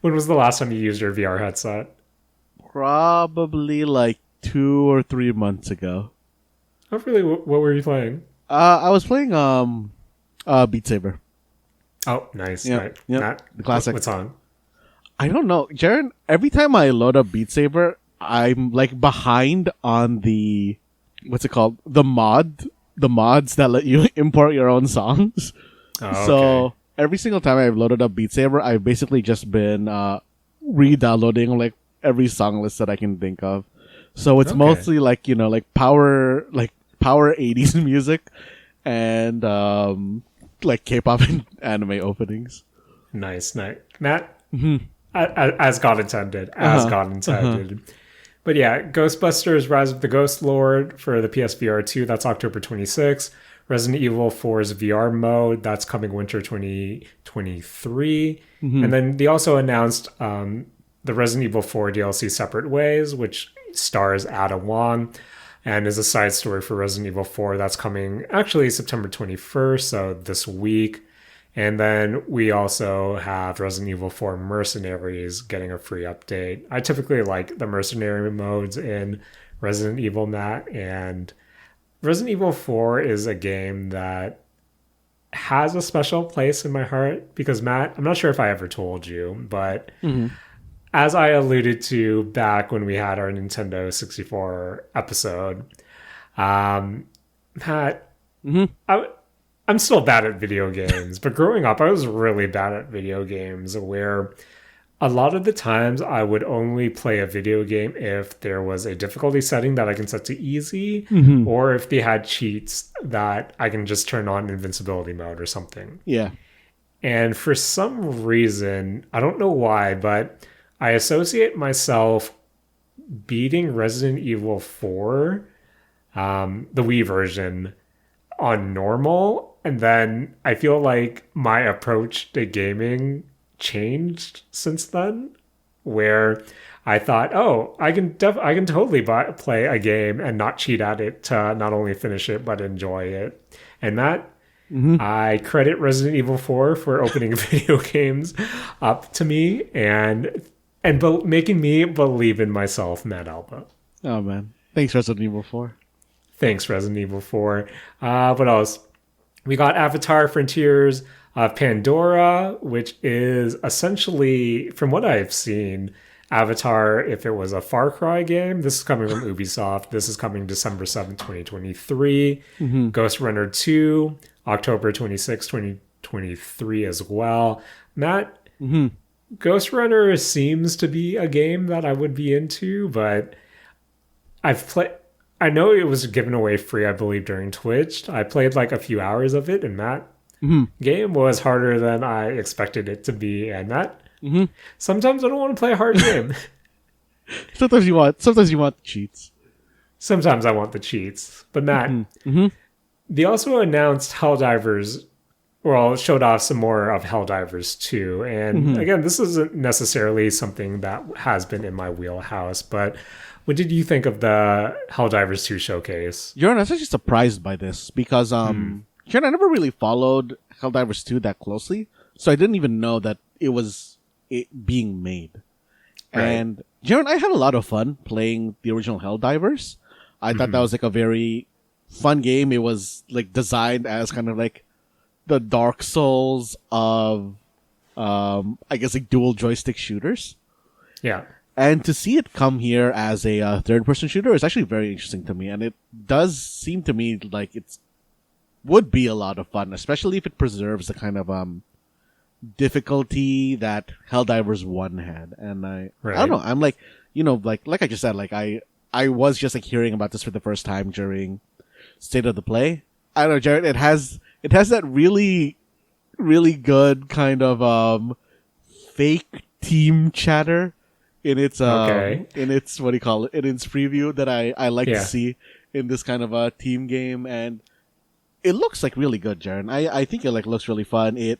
was the last time you used your VR headset? Probably like 2 or 3 months ago. Oh, really? What were you playing? I was playing Beat Saber. Oh, nice. Yeah, Right. yeah. Matt, The classic. What's on? I don't know, Jaren. Every time I load up Beat Saber, I'm like behind on the what's it called? The mods that let you import your own songs. Oh, okay. So every single time I've loaded up Beat Saber, I've basically just been re-downloading like every song list that I can think of. So it's mostly like power 80s music and like K-pop and anime openings. Nice. Matt, as God intended. God intended. But yeah, Ghostbusters Rise of the Ghost Lord for the PSVR 2, that's October 26th. Resident Evil 4's VR mode, that's coming winter 2023. And then they also announced the Resident Evil 4 DLC Separate Ways, which stars Ada Wong and is a side story for Resident Evil 4. That's coming actually September 21st, so this week. And then we also have Resident Evil 4 Mercenaries getting a free update. I typically like the mercenary modes in Resident Evil, Matt, and Resident Evil 4 is a game that has a special place in my heart because, Matt, I'm not sure if I ever told you, but as I alluded to back when we had our Nintendo 64 episode, Matt, I'm still bad at video games, but growing up, I was really bad at video games where A lot of the times I would only play a video game if there was a difficulty setting that I can set to easy, or if they had cheats that I can just turn on invincibility mode or something. Yeah. And for some reason, I don't know why, but I associate myself beating Resident Evil 4, the Wii version, on normal. And then I feel like my approach to gaming changed since then, where I thought, oh, I can totally play a game and not cheat at it to not only finish it but enjoy it. And that I credit Resident Evil 4 for opening video games up to me and making me believe in myself, Matt Alba. Oh man, thanks Resident Evil 4. Thanks, Resident Evil 4. What else? We got Avatar Frontiers of Pandora, which is essentially, from what I've seen, Avatar, if it was a Far Cry game. This is coming from Ubisoft. This is coming December 7th, 2023. Ghost Runner 2, October 26th, 2023 as well. Matt, Ghost Runner seems to be a game that I would be into, but I know it was given away free, I believe, during Twitch. I played like a few hours of it, and that game was harder than I expected it to be. And that sometimes I don't want to play a hard game. Sometimes you want the cheats. Sometimes I want the cheats. But Matt, they also announced Helldivers. Well, showed off some more of Helldivers 2. And again, this isn't necessarily something that has been in my wheelhouse, but what did you think of the Helldivers 2 showcase? Jaren, I was actually surprised by this because Jaren, I never really followed Helldivers 2 that closely, so I didn't even know that it was being made. Right. And Jaren, I had a lot of fun playing the original Helldivers. I thought that was like a very fun game. It was like designed as kind of like the Dark Souls of, I guess, like dual joystick shooters. Yeah. And to see it come here as a third-person shooter is actually very interesting to me. And it does seem to me like it would be a lot of fun, especially if it preserves the kind of difficulty that Helldivers 1 had. And I don't know. I'm like, like I just said, like I was just like hearing about this for the first time during State of the Play. I don't know, Jared. It has that really, really good kind of fake team chatter in its in its what do you call it, in its preview that I like to see in this kind of a team game, and it looks like really good, Jaren. I think it like looks really fun. It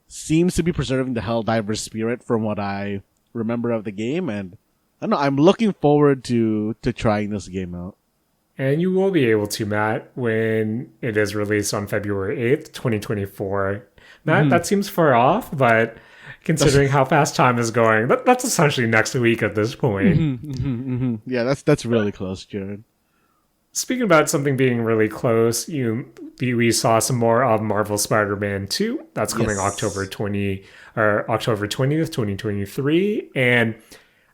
seems to be preserving the Helldivers spirit from what I remember of the game, and I don't know, I'm looking forward to trying this game out. And you will be able to, Matt, when it is released on February 8th, 2024. Matt, that seems far off, but considering how fast time is going, that's essentially next week at this point. Yeah, that's really close, Jared. Speaking about something being really close, we saw some more of Marvel Spider-Man 2. That's coming October 20th, 2023. And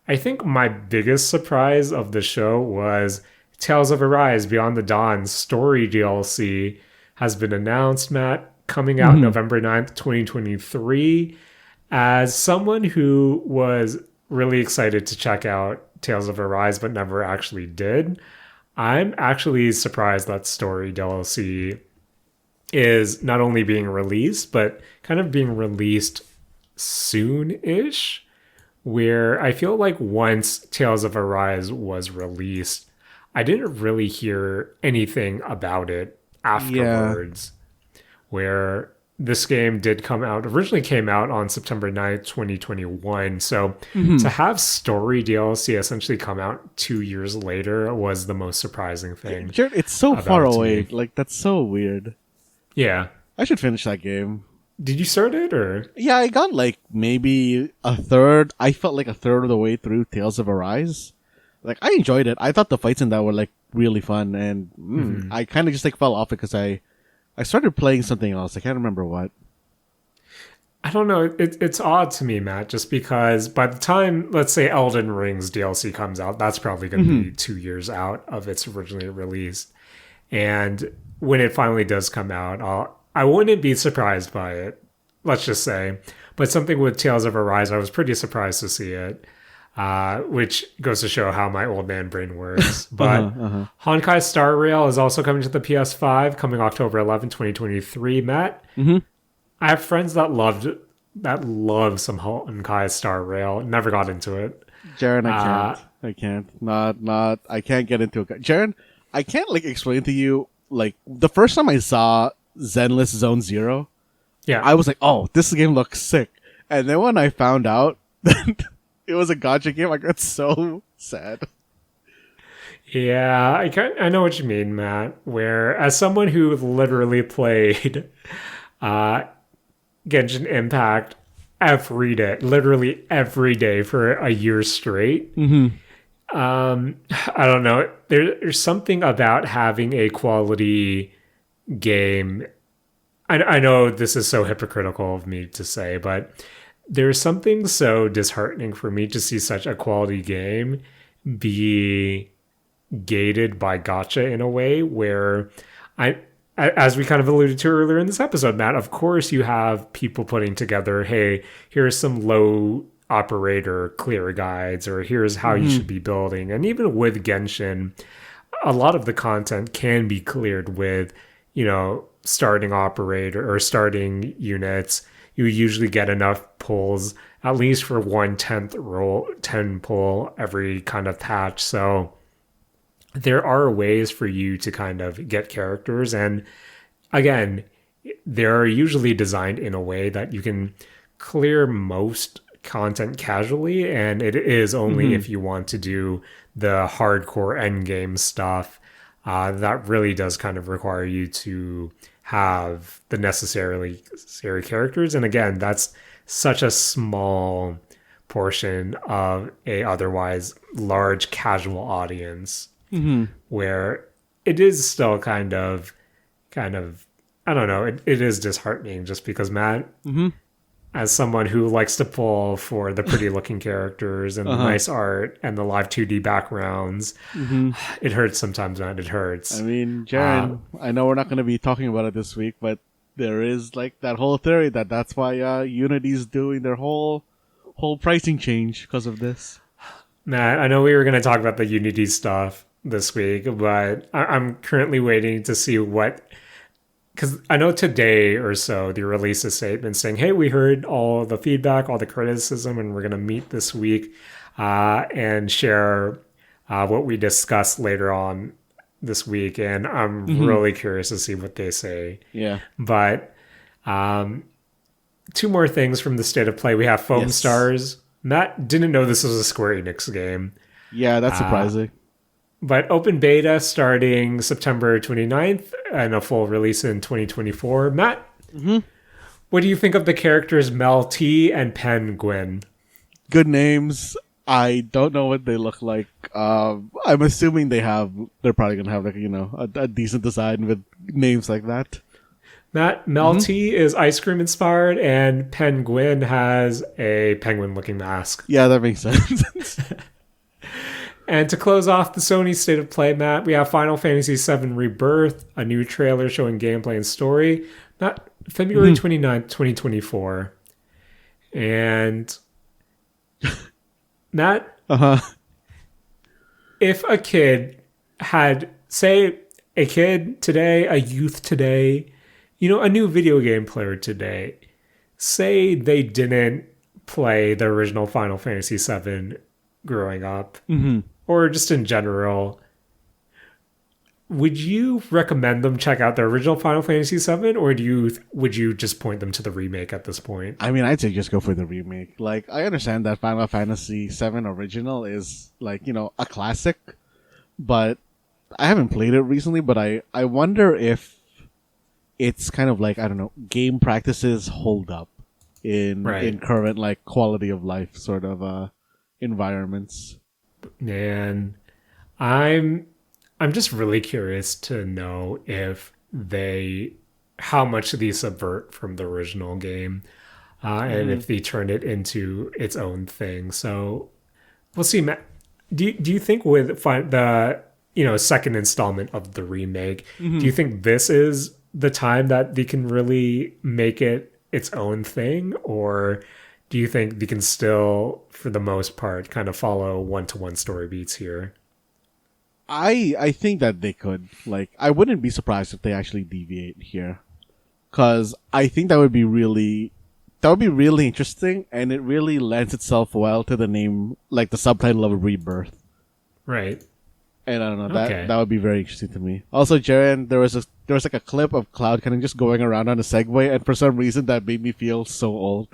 I think my biggest surprise of the show was Tales of Arise Beyond the Dawn story DLC has been announced, Matt, coming out November 9th, 2023. As someone who was really excited to check out Tales of Arise but never actually did, I'm actually surprised that story DLC is not only being released, but kind of being released soon-ish, where I feel like once Tales of Arise was released, I didn't really hear anything about it afterwards, where this game originally came out on September 9th, 2021. So to have story DLC essentially come out 2 years later was the most surprising thing. It's so far away. Like, that's so weird. Yeah. I should finish that game. Did you start it, or? Yeah, I got like maybe a third. I felt like a third of the way through Tales of Arise. Like, I enjoyed it. I thought the fights in that were like really fun, and I kind of just like fell off it because I started playing something else. I can't remember what. I don't know. It's odd to me, Matt, just because by the time, let's say, Elden Ring's DLC comes out, that's probably going to be 2 years out of its originally released. And when it finally does come out, I wouldn't be surprised by it, let's just say. But something with Tales of Arise, I was pretty surprised to see it, which goes to show how my old man brain works. But Honkai Star Rail is also coming to the PS5, coming October 11, 2023. Matt, I have friends that love some Honkai Star Rail. Never got into it. Jaren, I can't get into it. Jaren, I can't like explain to you, like the first time I saw Zenless Zone Zero, I was like, oh, this game looks sick. And then when I found out that it was a gacha game, I got so sad. Yeah, I know what you mean, Matt. Where as someone who literally played Genshin Impact literally every day for a year straight. I don't know. There's something about having a quality game. I know this is so hypocritical of me to say, but there's something so disheartening for me to see such a quality game be gated by gacha in a way where as we kind of alluded to earlier in this episode, Matt, of course you have people putting together, hey, here's some low operator clear guides, or here's how you should be building. And even with Genshin, a lot of the content can be cleared with, starting operator or starting units. You usually get enough pulls, at least for 1/10 pull every kind of patch. So there are ways for you to kind of get characters. And again, they're usually designed in a way that you can clear most content casually. And it is only if you want to do the hardcore endgame stuff that really does kind of require you to have the necessary characters. And again, that's such a small portion of a otherwise large casual audience. Where it is still kind of, I don't know, it is disheartening just because, Matt, as someone who likes to pull for the pretty looking characters and the nice art and the live 2D backgrounds, it hurts sometimes, man. It hurts. I mean, Jaren, I know we're not going to be talking about it this week, but there is like that whole theory that's why Unity's doing their whole pricing change because of this. Matt, I know we were going to talk about the Unity stuff this week, but I'm currently waiting to see because I know today or so they released a statement saying, hey, we heard all the feedback, all the criticism, and we're going to meet this week and share what we discussed later on this week. And I'm really curious to see what they say. Yeah. But two more things from the State of Play. We have Foam Stars. Matt didn't know this was a Square Enix game. Yeah, that's surprising. But open beta starting September 29th and a full release in 2024. Matt, what do you think of the characters Mel T and Penguin? Good names. I don't know what they look like. I'm assuming they're probably going to have like, a decent design with names like that. Matt, Mel T is ice cream inspired and Penguin has a penguin looking mask. Yeah, that makes sense. And to close off the Sony State of Play, Matt, we have Final Fantasy VII Rebirth, a new trailer showing gameplay and story, February 29th, 2024. And Matt, if a kid had, say, a kid today, a youth today, a new video game player today, say they didn't play the original Final Fantasy VII growing up, or just in general, would you recommend them check out the original Final Fantasy VII, or would you just point them to the remake at this point? I mean, I'd say just go for the remake. Like, I understand that Final Fantasy VII original is like, a classic, but I haven't played it recently, but I wonder if it's kind of like, I don't know, game practices hold up in current like quality of life sort of environments. And I'm just really curious to know if how much they subvert from the original game, and if they turn it into its own thing. So we'll see. Matt, do you think with the second installment of the remake, do you think this is the time that they can really make it its own thing, or do you think they can still, for the most part, kind of follow one-to-one story beats here? I think that they could. Like, I wouldn't be surprised if they actually deviate here, because I think that would be really interesting, and it really lends itself well to the name, like the subtitle of Rebirth. Right. And I don't know, Okay. that would be very interesting to me. Also, Jaren, there was like a clip of Cloud kind of just going around on a Segway, and for some reason that made me feel so old.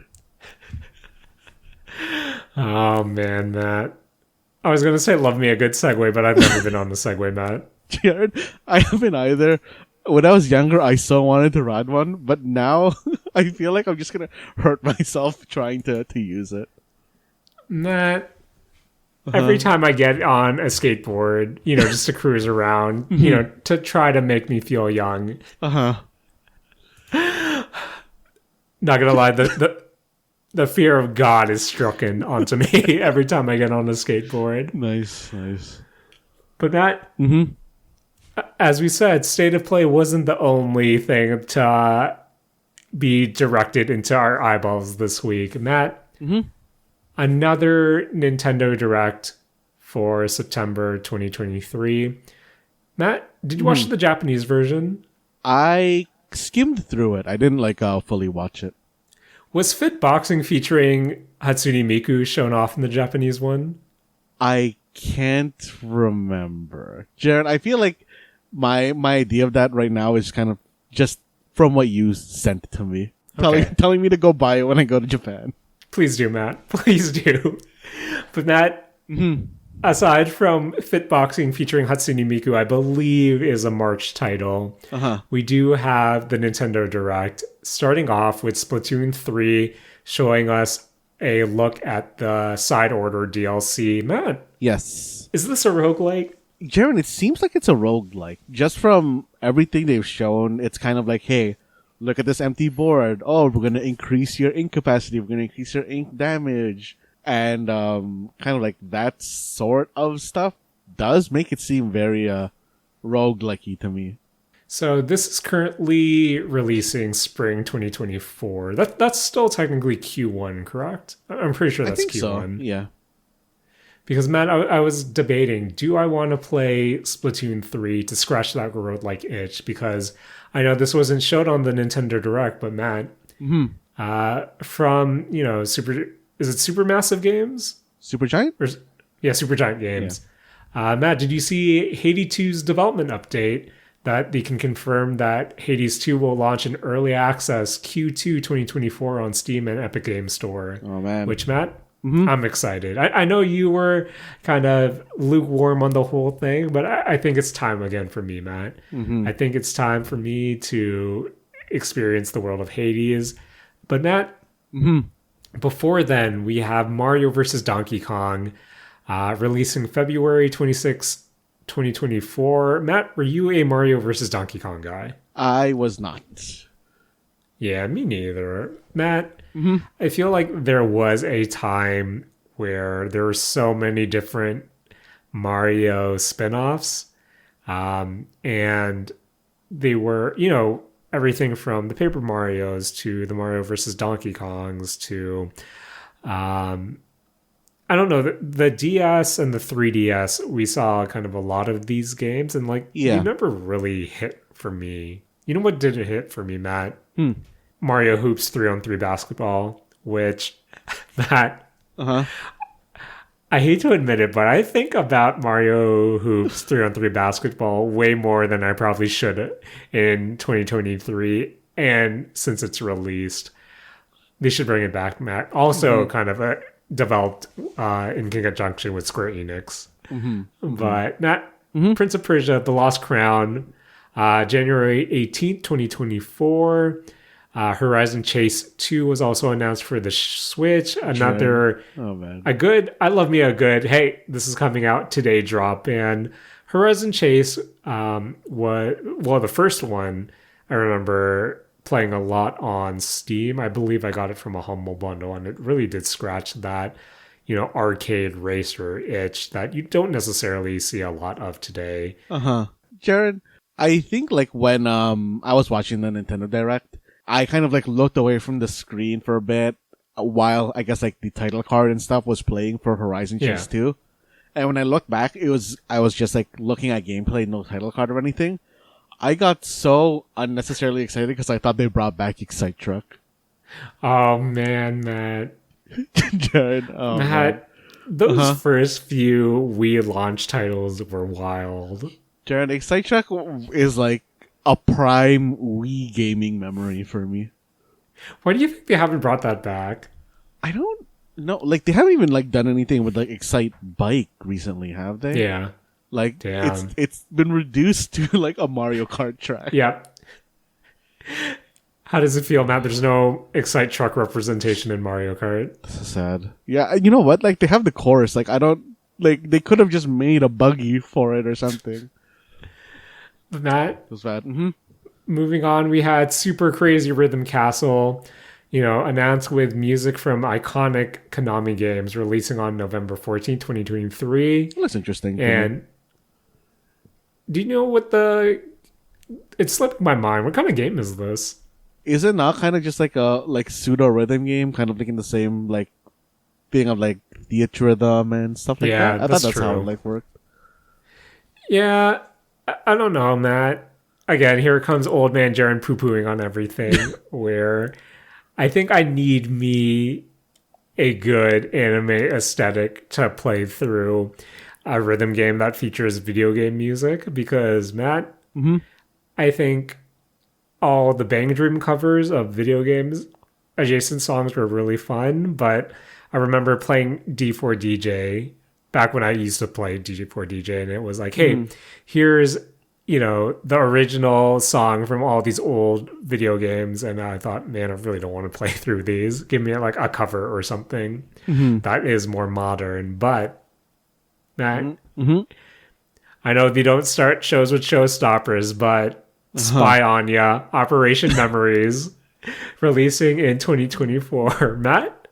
Oh man, Matt. I was gonna say love me a good Segway, but I've never been on the Segway, Matt. Jaren, I haven't either. When I was younger, I so wanted to ride one, but now I feel like I'm just gonna hurt myself trying to use it. Matt, every time I get on a skateboard, just to cruise around, to try to make me feel young. Not gonna lie, the fear of God is stricken onto me every time I get on a skateboard. Nice. But Matt, as we said, State of Play wasn't the only thing to be directed into our eyeballs this week. Matt, another Nintendo Direct for September 2023. Matt, did you watch the Japanese version? I skimmed through it. I didn't fully watch it. Was Fit Boxing featuring Hatsune Miku shown off in the Japanese one? I can't remember. Jared, I feel like my idea of that right now is kind of just from what you sent to me. Okay. Telling me to go buy it when I go to Japan. Please do, Matt. Please do. But Matt, aside from Fit Boxing featuring Hatsune Miku, I believe is a March title. We do have the Nintendo Direct, starting off with Splatoon 3, showing us a look at the Side Order DLC. Matt, Yes. is this a roguelike? Jaren, it seems like it's a roguelike. Just from everything they've shown, it's kind of like, hey, look at this empty board. Oh, we're going to increase your ink capacity. We're going to increase your ink damage. And kind of like that sort of stuff does make it seem very roguelike-y to me. So this is currently releasing spring 2024. That's still technically Q1, correct? I'm pretty sure that's I think Q1. So. Yeah. Because, Matt, I was debating, do I want to play Splatoon 3 to scratch that roguelike itch? Because I know this wasn't showed on the Nintendo Direct, but Matt, from, is it Supermassive Games? Supergiant? Yeah, Supergiant Games. Yeah. Matt, did you see Hades 2's development update that they can confirm that Hades 2 will launch in early access Q2 2024 on Steam and Epic Games Store? Oh, man. Which, Matt, I'm excited. I know you were kind of lukewarm on the whole thing, but I think it's time again for me, Matt. I think it's time for me to experience the world of Hades. But, Matt, before then, we have Mario vs. Donkey Kong releasing February 26, 2024. Matt, were you a Mario vs. Donkey Kong guy? I was not. Yeah, me neither. Matt, I feel like there was a time where there were so many different Mario spin-offs, and they were, everything from the Paper Marios to the Mario versus Donkey Kongs to, I don't know, the DS and the 3DS, we saw kind of a lot of these games, and they never really hit for me. You know what didn't hit for me, Matt? Mario Hoops 3-on-3 basketball, which, Matt, I hate to admit it, but I think about Mario Hoops 3-on-3 basketball way more than I probably should in 2023. And since it's released, they should bring it back, Matt. Also kind of developed in conjunction with Square Enix. But Matt, Prince of Persia, The Lost Crown, January 18th, 2024. Horizon Chase 2 was also announced for the Switch. Another, I love me a good, hey, this is coming out today drop. And Horizon Chase the first one, I remember playing a lot on Steam. I believe I got it from a Humble Bundle, and it really did scratch that, arcade racer itch that you don't necessarily see a lot of today. Jared, I think when I was watching the Nintendo Direct, I kind of like looked away from the screen for a bit while I guess like the title card and stuff was playing for Horizon Chase 2. And when I looked back, I was just like looking at gameplay, no title card or anything. I got so unnecessarily excited because I thought they brought back Excite Truck. Oh man, Matt. Jared, oh, Matt, those first few Wii launch titles were wild. Jared, Excite Truck is like a prime Wii gaming memory for me. Why do you think they haven't brought that back? I don't know. Like, they haven't even like done anything with like Excite Bike recently, have they? Yeah. Like, it's been reduced to like a Mario Kart track. Yep. How does it feel, Matt? There's no Excite Truck representation in Mario Kart. That's so sad. Yeah, you know what? Like, they have the chorus. Like, I don't... Like, they could have just made a buggy for it or something. Matt? It was bad. Moving on, we had Super Crazy Rhythm Castle, announced with music from iconic Konami games, releasing on November 14th, 2023. That looks interesting. And do you know what it's slipping my mind. What kind of game is this? Is it not kind of just like a pseudo rhythm game, kind of like in the same like thing of like theater rhythm and stuff like that? I thought that's how it like worked. Yeah, I don't know, Matt. Again, here comes old man Jaren poo-pooing on everything. Where I think I need me a good anime aesthetic to play through a rhythm game that features video game music because Matt, I think all the Bang Dream covers of video games adjacent songs were really fun, but I remember playing D4DJ back when I used to play DJ4DJ, and it was like, hey, here's the original song from all these old video games, and I thought, man, I really don't want to play through these. Give me like a cover or something that is more modern. But Matt, I know they don't start shows with showstoppers, but Spy on Ya, Operation Memories, releasing in 2024. Matt?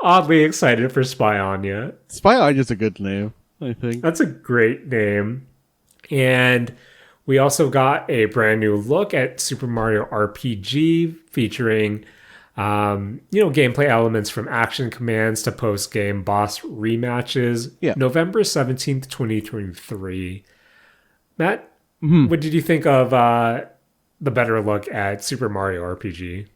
Oddly excited for Spy on Ya. Spy on Ya's a good name, I think. That's a great name. And we also got a brand new look at Super Mario RPG featuring, gameplay elements from action commands to post-game boss rematches. Yeah. November 17th, 2023. Matt? What did you think of the better look at Super Mario RPG?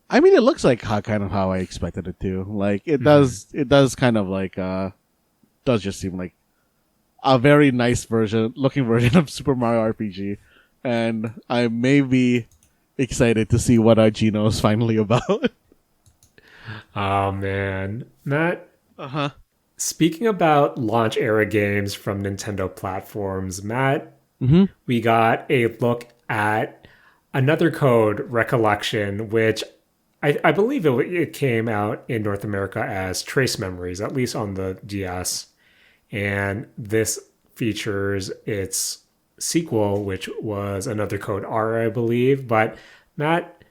I mean, it looks like how I expected it to. Like, it does kind of like, does just seem like a very nice looking version of Super Mario RPG. And I may be excited to see what Gino is finally about. Oh, man. Matt? Speaking about launch era games from Nintendo platforms, Matt, we got a look at another code, Recollection, which I believe it came out in North America as Trace Memories, at least on the DS. And this features its sequel, which was Another Code R, I believe. But Matt,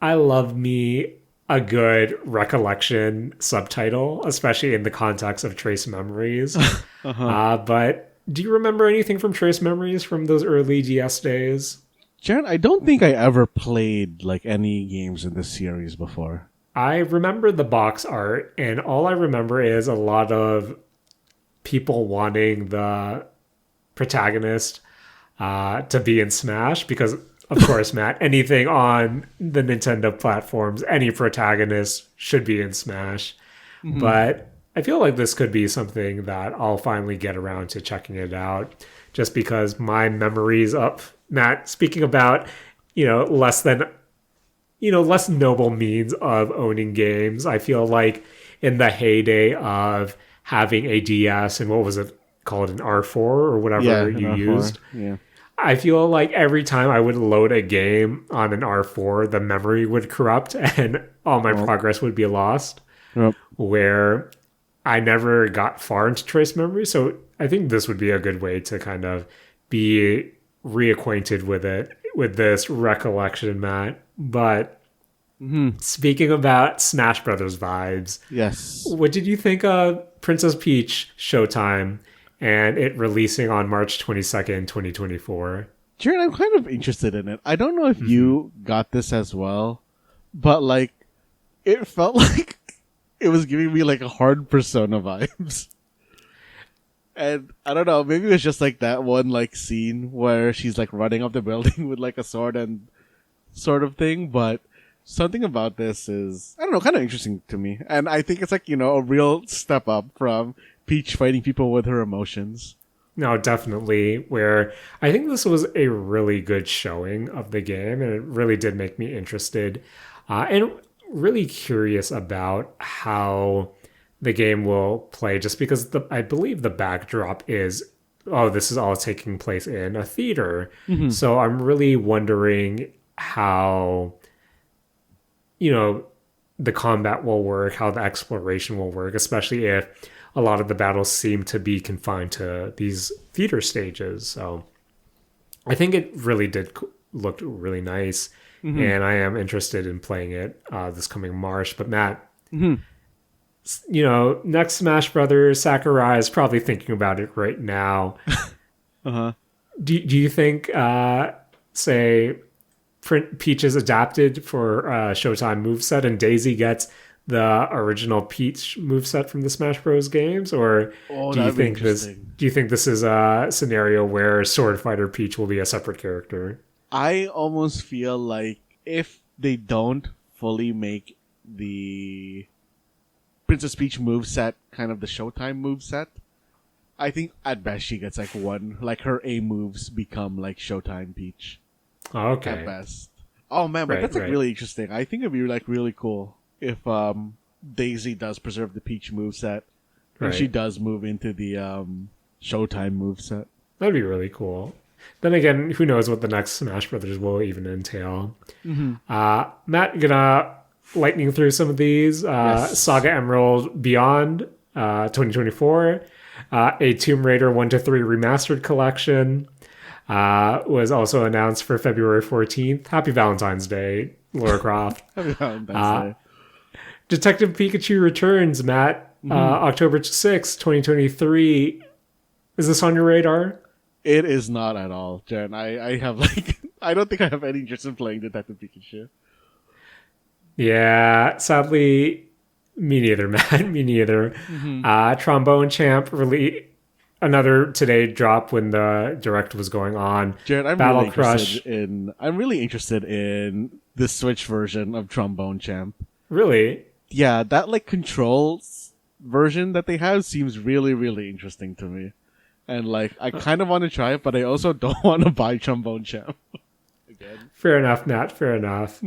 I love me a good Recollection subtitle, especially in the context of Trace Memories. But do you remember anything from Trace Memories from those early DS days? Jaren, I don't think I ever played like any games in this series before. I remember the box art, and all I remember is a lot of people wanting the protagonist to be in Smash because, of course, Matt, anything on the Nintendo platforms, any protagonist should be in Smash. But I feel like this could be something that I'll finally get around to checking it out just because my memories up. Matt, speaking about, less noble means of owning games, I feel like in the heyday of having a DS and what was it called, an R4 or whatever you used. Yeah. I feel like every time I would load a game on an R4, the memory would corrupt and all my progress would be lost. Where I never got far into Trace Memory, so I think this would be a good way to kind of be reacquainted with it, with this Recollection, Matt. But speaking about Smash Brothers vibes, yes, what did you think of Princess Peach Showtime and it releasing on March 22nd, 2024? Jared, I'm kind of interested in it. I don't know if you got this as well, but like, it felt like it was giving me like a hard Persona vibes. And I don't know, maybe it was just like that one like scene where she's like running up the building with like a sword and sort of thing, but something about this is, I don't know, kind of interesting to me. And I think it's like, a real step up from Peach fighting people with her emotions. No, definitely. Where I think this was a really good showing of the game, and it really did make me interested and really curious about how the game will play. Just because I believe the backdrop is, this is all taking place in a theater. So I'm really wondering how the combat will work, how the exploration will work, especially if a lot of the battles seem to be confined to these theater stages. So I think it really did look really nice, and I am interested in playing it this coming March. But Matt, next Smash Brothers, Sakurai is probably thinking about it right now. Do you think, say, Peach is adapted for Showtime moveset and Daisy gets the original Peach moveset from the Smash Bros. Games, or do you think this is a scenario where Sword Fighter Peach will be a separate character? I almost feel like if they don't fully make the Princess Peach moveset kind of the Showtime moveset, I think at best she gets like one, like her A moves become like Showtime Peach. Okay. At best. Oh man, but that's like really interesting. I think it'd be like really cool if Daisy does preserve the Peach moveset and she does move into the Showtime moveset. That'd be really cool. Then again, who knows what the next Smash Brothers will even entail. Matt, gonna lightning through some of these. Yes. Saga Emerald Beyond 2024. A Tomb Raider 1-3 remastered collection was also announced for February 14th. Happy Valentine's Day, Lara Croft. Happy Valentine's Day. Detective Pikachu Returns, Matt. October 6th, 2023. Is this on your radar? It is not at all, Jen. I have like I don't think I have any interest in playing Detective Pikachu. Yeah, sadly, me neither, Matt. Me neither. Trombone Champ another today drop when the direct was going on. Jared, I'm really interested in the Switch version of Trombone Champ. Really? Yeah, that like controls version that they have seems really, really interesting to me. And like I kind of want to try it, but I also don't want to buy Trombone Champ again. Fair enough, Matt. Fair enough.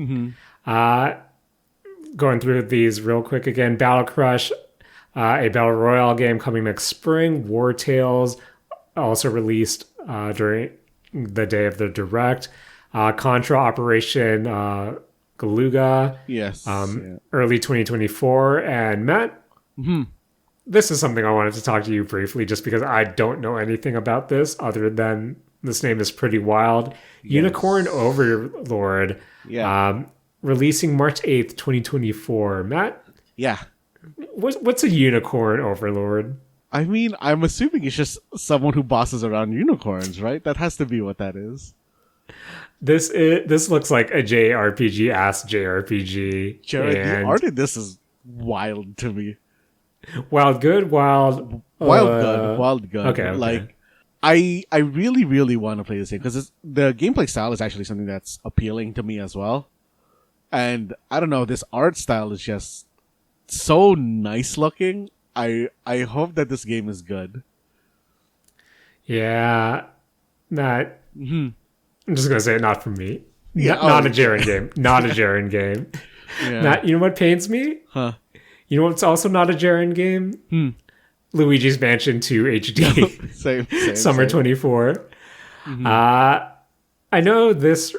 Going through these real quick again. Battle Crush, a Battle Royale game coming next spring. War Tales, also released during the day of the direct. Contra Operation Galuga. Yes. Early 2024. And Matt, this is something I wanted to talk to you briefly just because I don't know anything about this other than this name is pretty wild. Yes. Unicorn Overlord. Yeah. Releasing March 8th, 2024. Matt? Yeah. What's a Unicorn Overlord? I mean, I'm assuming it's just someone who bosses around unicorns, right? That has to be what that is. This looks like a JRPG-ass JRPG. Jared, the art in this is wild to me. Wild good. Okay. Like, I really, really want to play this game because the gameplay style is actually something that's appealing to me as well. And I don't know, this art style is just so nice looking. I hope that this game is good. Yeah, Matt. I'm just gonna say it, not for me. Yeah, not a Jaren game. Not a Jaren game. Yeah. Matt, you know what pains me? Huh? You know what's also not a Jaren game? Luigi's Mansion 2 HD. Summer 24. I know this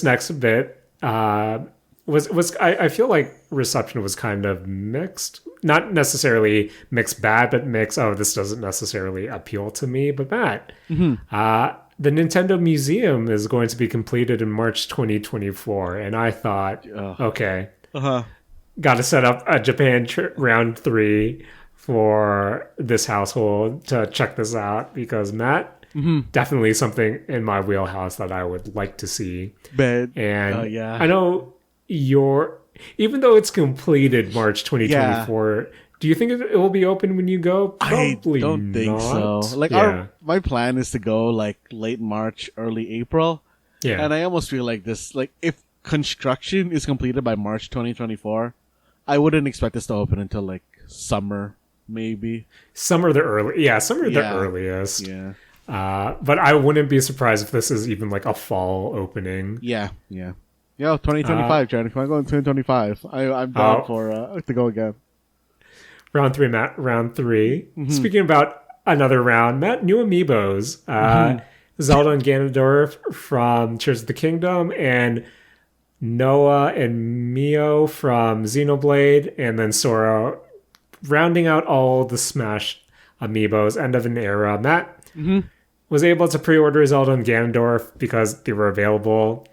next bit was I feel like reception was kind of mixed. Not necessarily mixed bad, but mixed, this doesn't necessarily appeal to me. But Matt, the Nintendo Museum is going to be completed in March 2024. And I thought, okay, got to set up a Japan round 3 for this household to check this out. Because Matt, definitely something in my wheelhouse that I would like to see. But And yeah, I know even though it's completed March 2024, do you think it will be open when you go? Probably I don't think not. so. Like my plan is to go like late March, early April. Yeah. And I almost feel like this, like if construction is completed by March 2024, I wouldn't expect this to open until like summer, maybe. Summer the earliest. Yeah. But I wouldn't be surprised if this is even like a fall opening. Yeah. 2025, Jaren. If I go in 2025, I'm down for to go again. Round 3, Matt. Round 3. Speaking about another round, Matt, new amiibos. Zelda and Ganondorf from Tears of the Kingdom, and Noah and Mio from Xenoblade, and then Sora rounding out all the Smash amiibos. End of an era. Matt was able to pre-order Zelda and Ganondorf because they were available.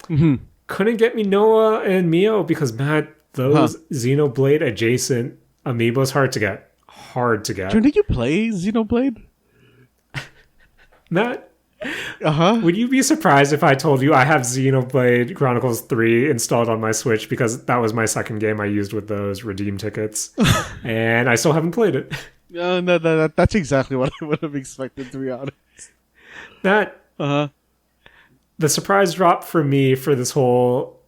Couldn't get me Noah and Mio because, Matt, those Xenoblade adjacent amiibos hard to get. Did you play Xenoblade? Matt, would you be surprised if I told you I have Xenoblade Chronicles 3 installed on my Switch because that was my second game I used with those redeem tickets, and I still haven't played it? No, that's exactly what I would have expected, to be honest. Matt, the surprise drop for me for this whole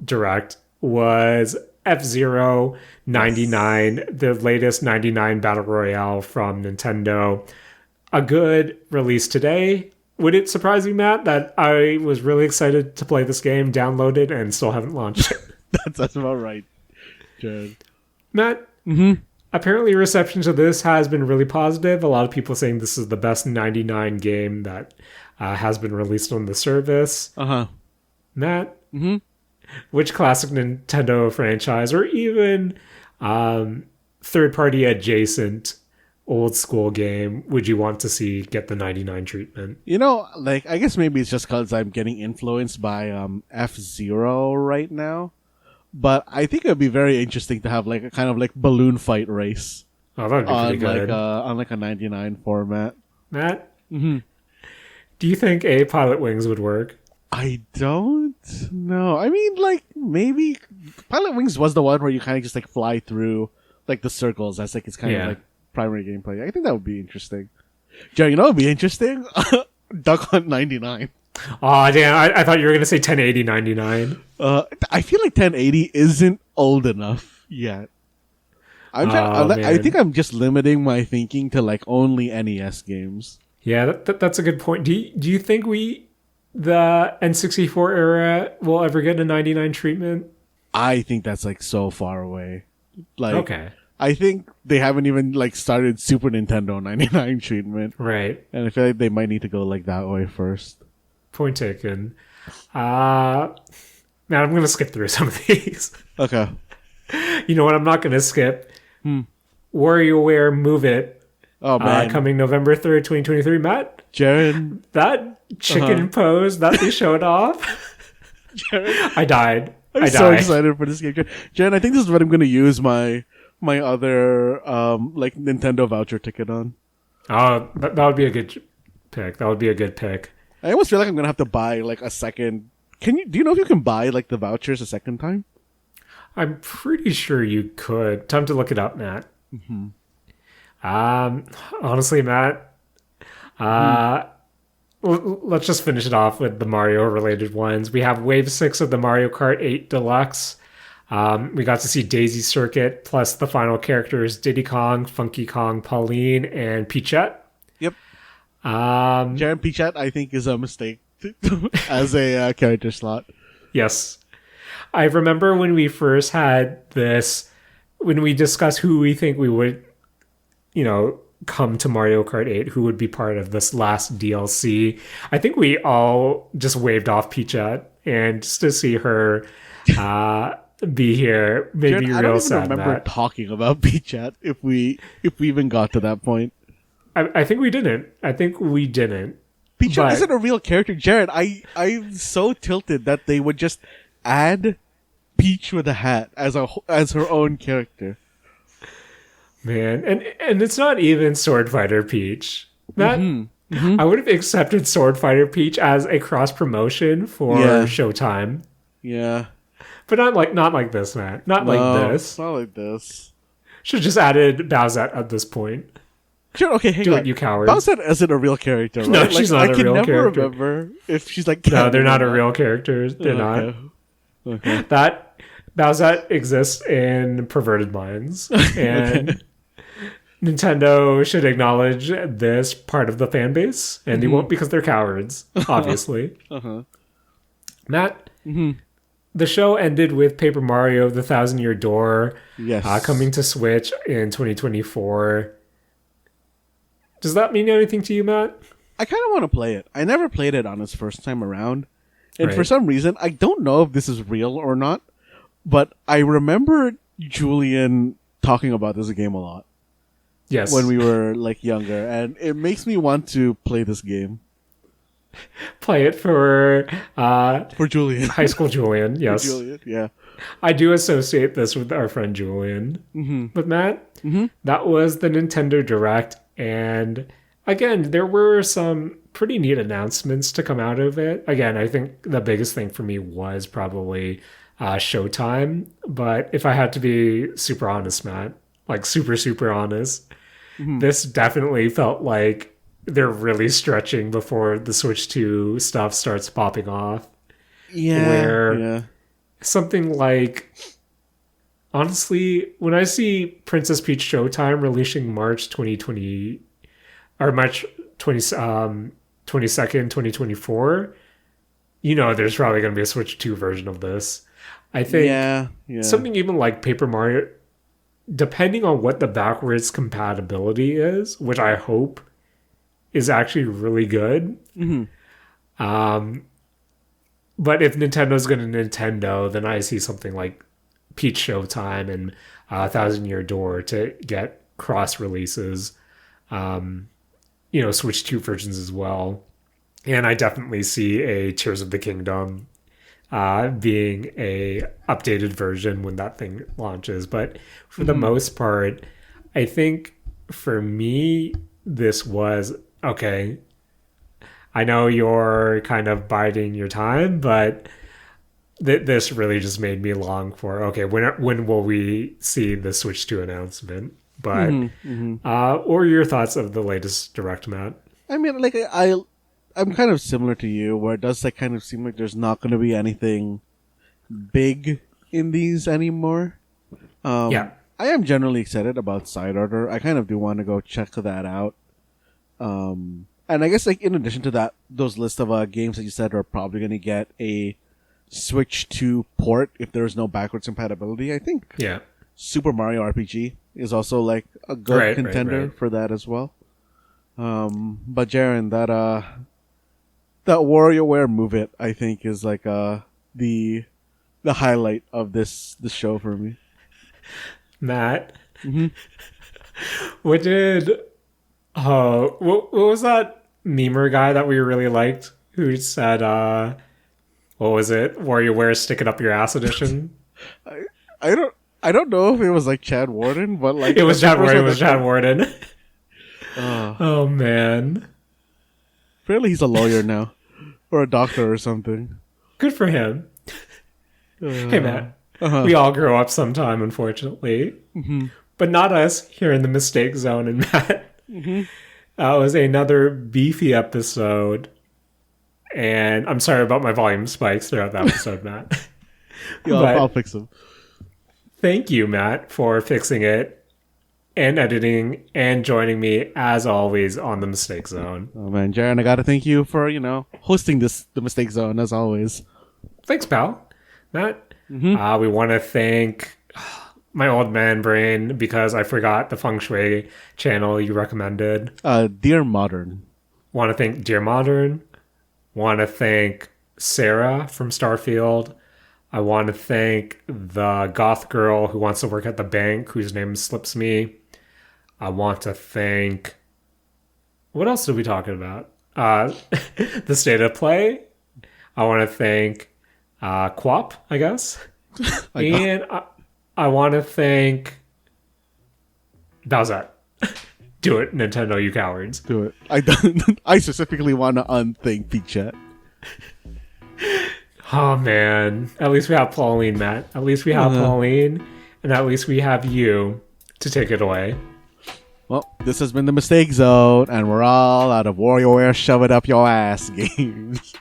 direct was F-Zero 99, the latest 99 Battle Royale from Nintendo. A good release today. Would it surprise you, Matt, that I was really excited to play this game, downloaded, and still haven't launched it? That's about right, Jared. Matt, apparently reception to this has been really positive. A lot of people saying this is the best 99 game that has been released on the service. Matt, which classic Nintendo franchise or even third-party adjacent old school game would you want to see get the 99 treatment? You know, like, I guess maybe it's just because I'm getting influenced by F-Zero right now. But I think it would be very interesting to have like a kind of like balloon fight race. Oh, that'd be pretty good. On like a 99 format. Matt? Do you think a Pilot Wings would work? I don't know. I mean, like, maybe Pilot Wings was the one where you kind of just like fly through like the circles. That's like it's kind of like primary gameplay. I think that would be interesting. Jerry, you know what would be interesting? Duck Hunt 99. Oh, damn. I thought you were going to say 1080 99. I feel like 1080 isn't old enough yet. I think I'm just limiting my thinking to like only NES games. Yeah, that's a good point. Do you think the N64 era will ever get a 99 treatment? I think that's like so far away. Like, okay. I think they haven't even like started Super Nintendo 99 treatment. Right. And I feel like they might need to go like that way first. Point taken. Now I'm going to skip through some of these. Okay. You know what? I'm not going to skip. WarioWare Move It. Oh, man. Coming November 3rd, 2023. Matt? Jaren. That chicken pose that they showed off. Jaren. I died. I'm so excited for this game. Jaren, I think this is what I'm going to use my other like Nintendo voucher ticket on. Oh, that would be a good pick. I almost feel like I'm going to have to buy like a second. Do you know if you can buy like the vouchers a second time? I'm pretty sure you could. Time to look it up, Matt. Honestly, Matt, let's just finish it off with the Mario related ones. We have Wave 6 of the Mario Kart 8 Deluxe. We got to see Daisy Circuit plus the final characters Diddy Kong, Funky Kong, Pauline, and Peachette. Yep. Jaren, Peachette, I think, is a mistake as a character slot. Yes. I remember when we first had this, when we discussed who we think we would, come to Mario Kart 8, who would be part of this last DLC. I think we all just waved off Peachette, and just to see her be here made me real sad. I don't even remember talking about Peachette if we even got to that point. I think we didn't. Peachette isn't a real character, Jared. I'm so tilted that they would just add Peach with a hat as her own character. Man, and it's not even Sword Fighter Peach. That I would have accepted Sword Fighter Peach as a cross promotion for Showtime. Yeah. But not like this, man. Not like this. Not like this. Should have just added Bowsette at this point. Sure, okay, hang on. Do it, you cowards. Bowsette isn't a real character, right? No, she's not a real character. I can never remember if she's like... No, they're not a real character. They're not. Okay. That Bowsette exists in perverted minds. And Nintendo should acknowledge this part of the fan base. And they won't because they're cowards, obviously. Matt, the show ended with Paper Mario, The Thousand-Year Door, coming to Switch in 2024. Does that mean anything to you, Matt? I kind of want to play it. I never played it on its first time around. And for some reason, I don't know if this is real or not, but I remember Julian talking about this game a lot. Yes. When we were like younger, and it makes me want to play this game. Play it for Julian. High school Julian, yes. For Julian, yeah. I do associate this with our friend Julian. But Matt, that was the Nintendo Direct, and again, there were some pretty neat announcements to come out of it. Again, I think the biggest thing for me was probably Showtime, but if I had to be super honest, Matt, like super honest, this definitely felt like they're really stretching before the Switch 2 stuff starts popping off. Yeah. Where something like, honestly, when I see Princess Peach Showtime releasing March 2020 or March 22nd, 2024, you know there's probably going to be a Switch 2 version of this. I think something even like Paper Mario, depending on what the backwards compatibility is, which I hope is actually really good. But if Nintendo's going to Nintendo, then I see something like Peach Showtime and Thousand-Year Door to get cross releases. Switch 2 versions as well. And I definitely see a Tears of the Kingdom being a updated version when that thing launches. But for the most part, I think for me, this was, okay, I know you're kind of biding your time, but this really just made me long for, okay, when will we see the Switch 2 announcement? But, or your thoughts of the latest Direct, Matt? I mean, like, I'm kind of similar to you, where it does like kind of seem like there's not going to be anything big in these anymore. I am generally excited about Side Order. I kind of do want to go check that out. And I guess, like, in addition to that, those list of games that you said are probably going to get a Switch 2 port if there's no backwards compatibility. I think Super Mario RPG is also, like, a good contender for that as well. But Jaren, that WarioWare Move It, I think, is, like, the highlight of this show for me. Matt, what was that memer guy that we really liked who said, what was it? WarioWare Stick It Up Your Ass edition? I don't know if it was like Chad Warden, but like it was Chad Warden. It was Chad Warden. Oh man! Apparently he's a lawyer now, or a doctor or something. Good for him. Hey Matt, we all grow up sometime, unfortunately, but not us here in the Mistake Zone. And Matt, that was another beefy episode, and I'm sorry about my volume spikes throughout the episode, Matt. I'll fix them. Thank you, Matt, for fixing it and editing and joining me, as always, on the Mistake Zone. Oh, man, Jaren, I gotta thank you for, hosting the Mistake Zone, as always. Thanks, pal. Matt, we want to thank my old man brain because I forgot the Feng Shui channel you recommended. Dear Modern. Want to thank Dear Modern. Want to thank Sarah from Starfield. I want to thank the goth girl who wants to work at the bank, whose name slips me. I want to thank... What else did we talk about? The State of Play. I want to thank Quap, I guess. And I want to thank Bowsette. Do it, Nintendo, you cowards. Do it. I don't. I specifically want to unthink Peak Chat. Oh, man. At least we have Pauline, Matt. At least we have Pauline. And at least we have you to take it away. Well, this has been the Mistake Zone, and we're all out of WarioWare Shove It Up Your Ass games.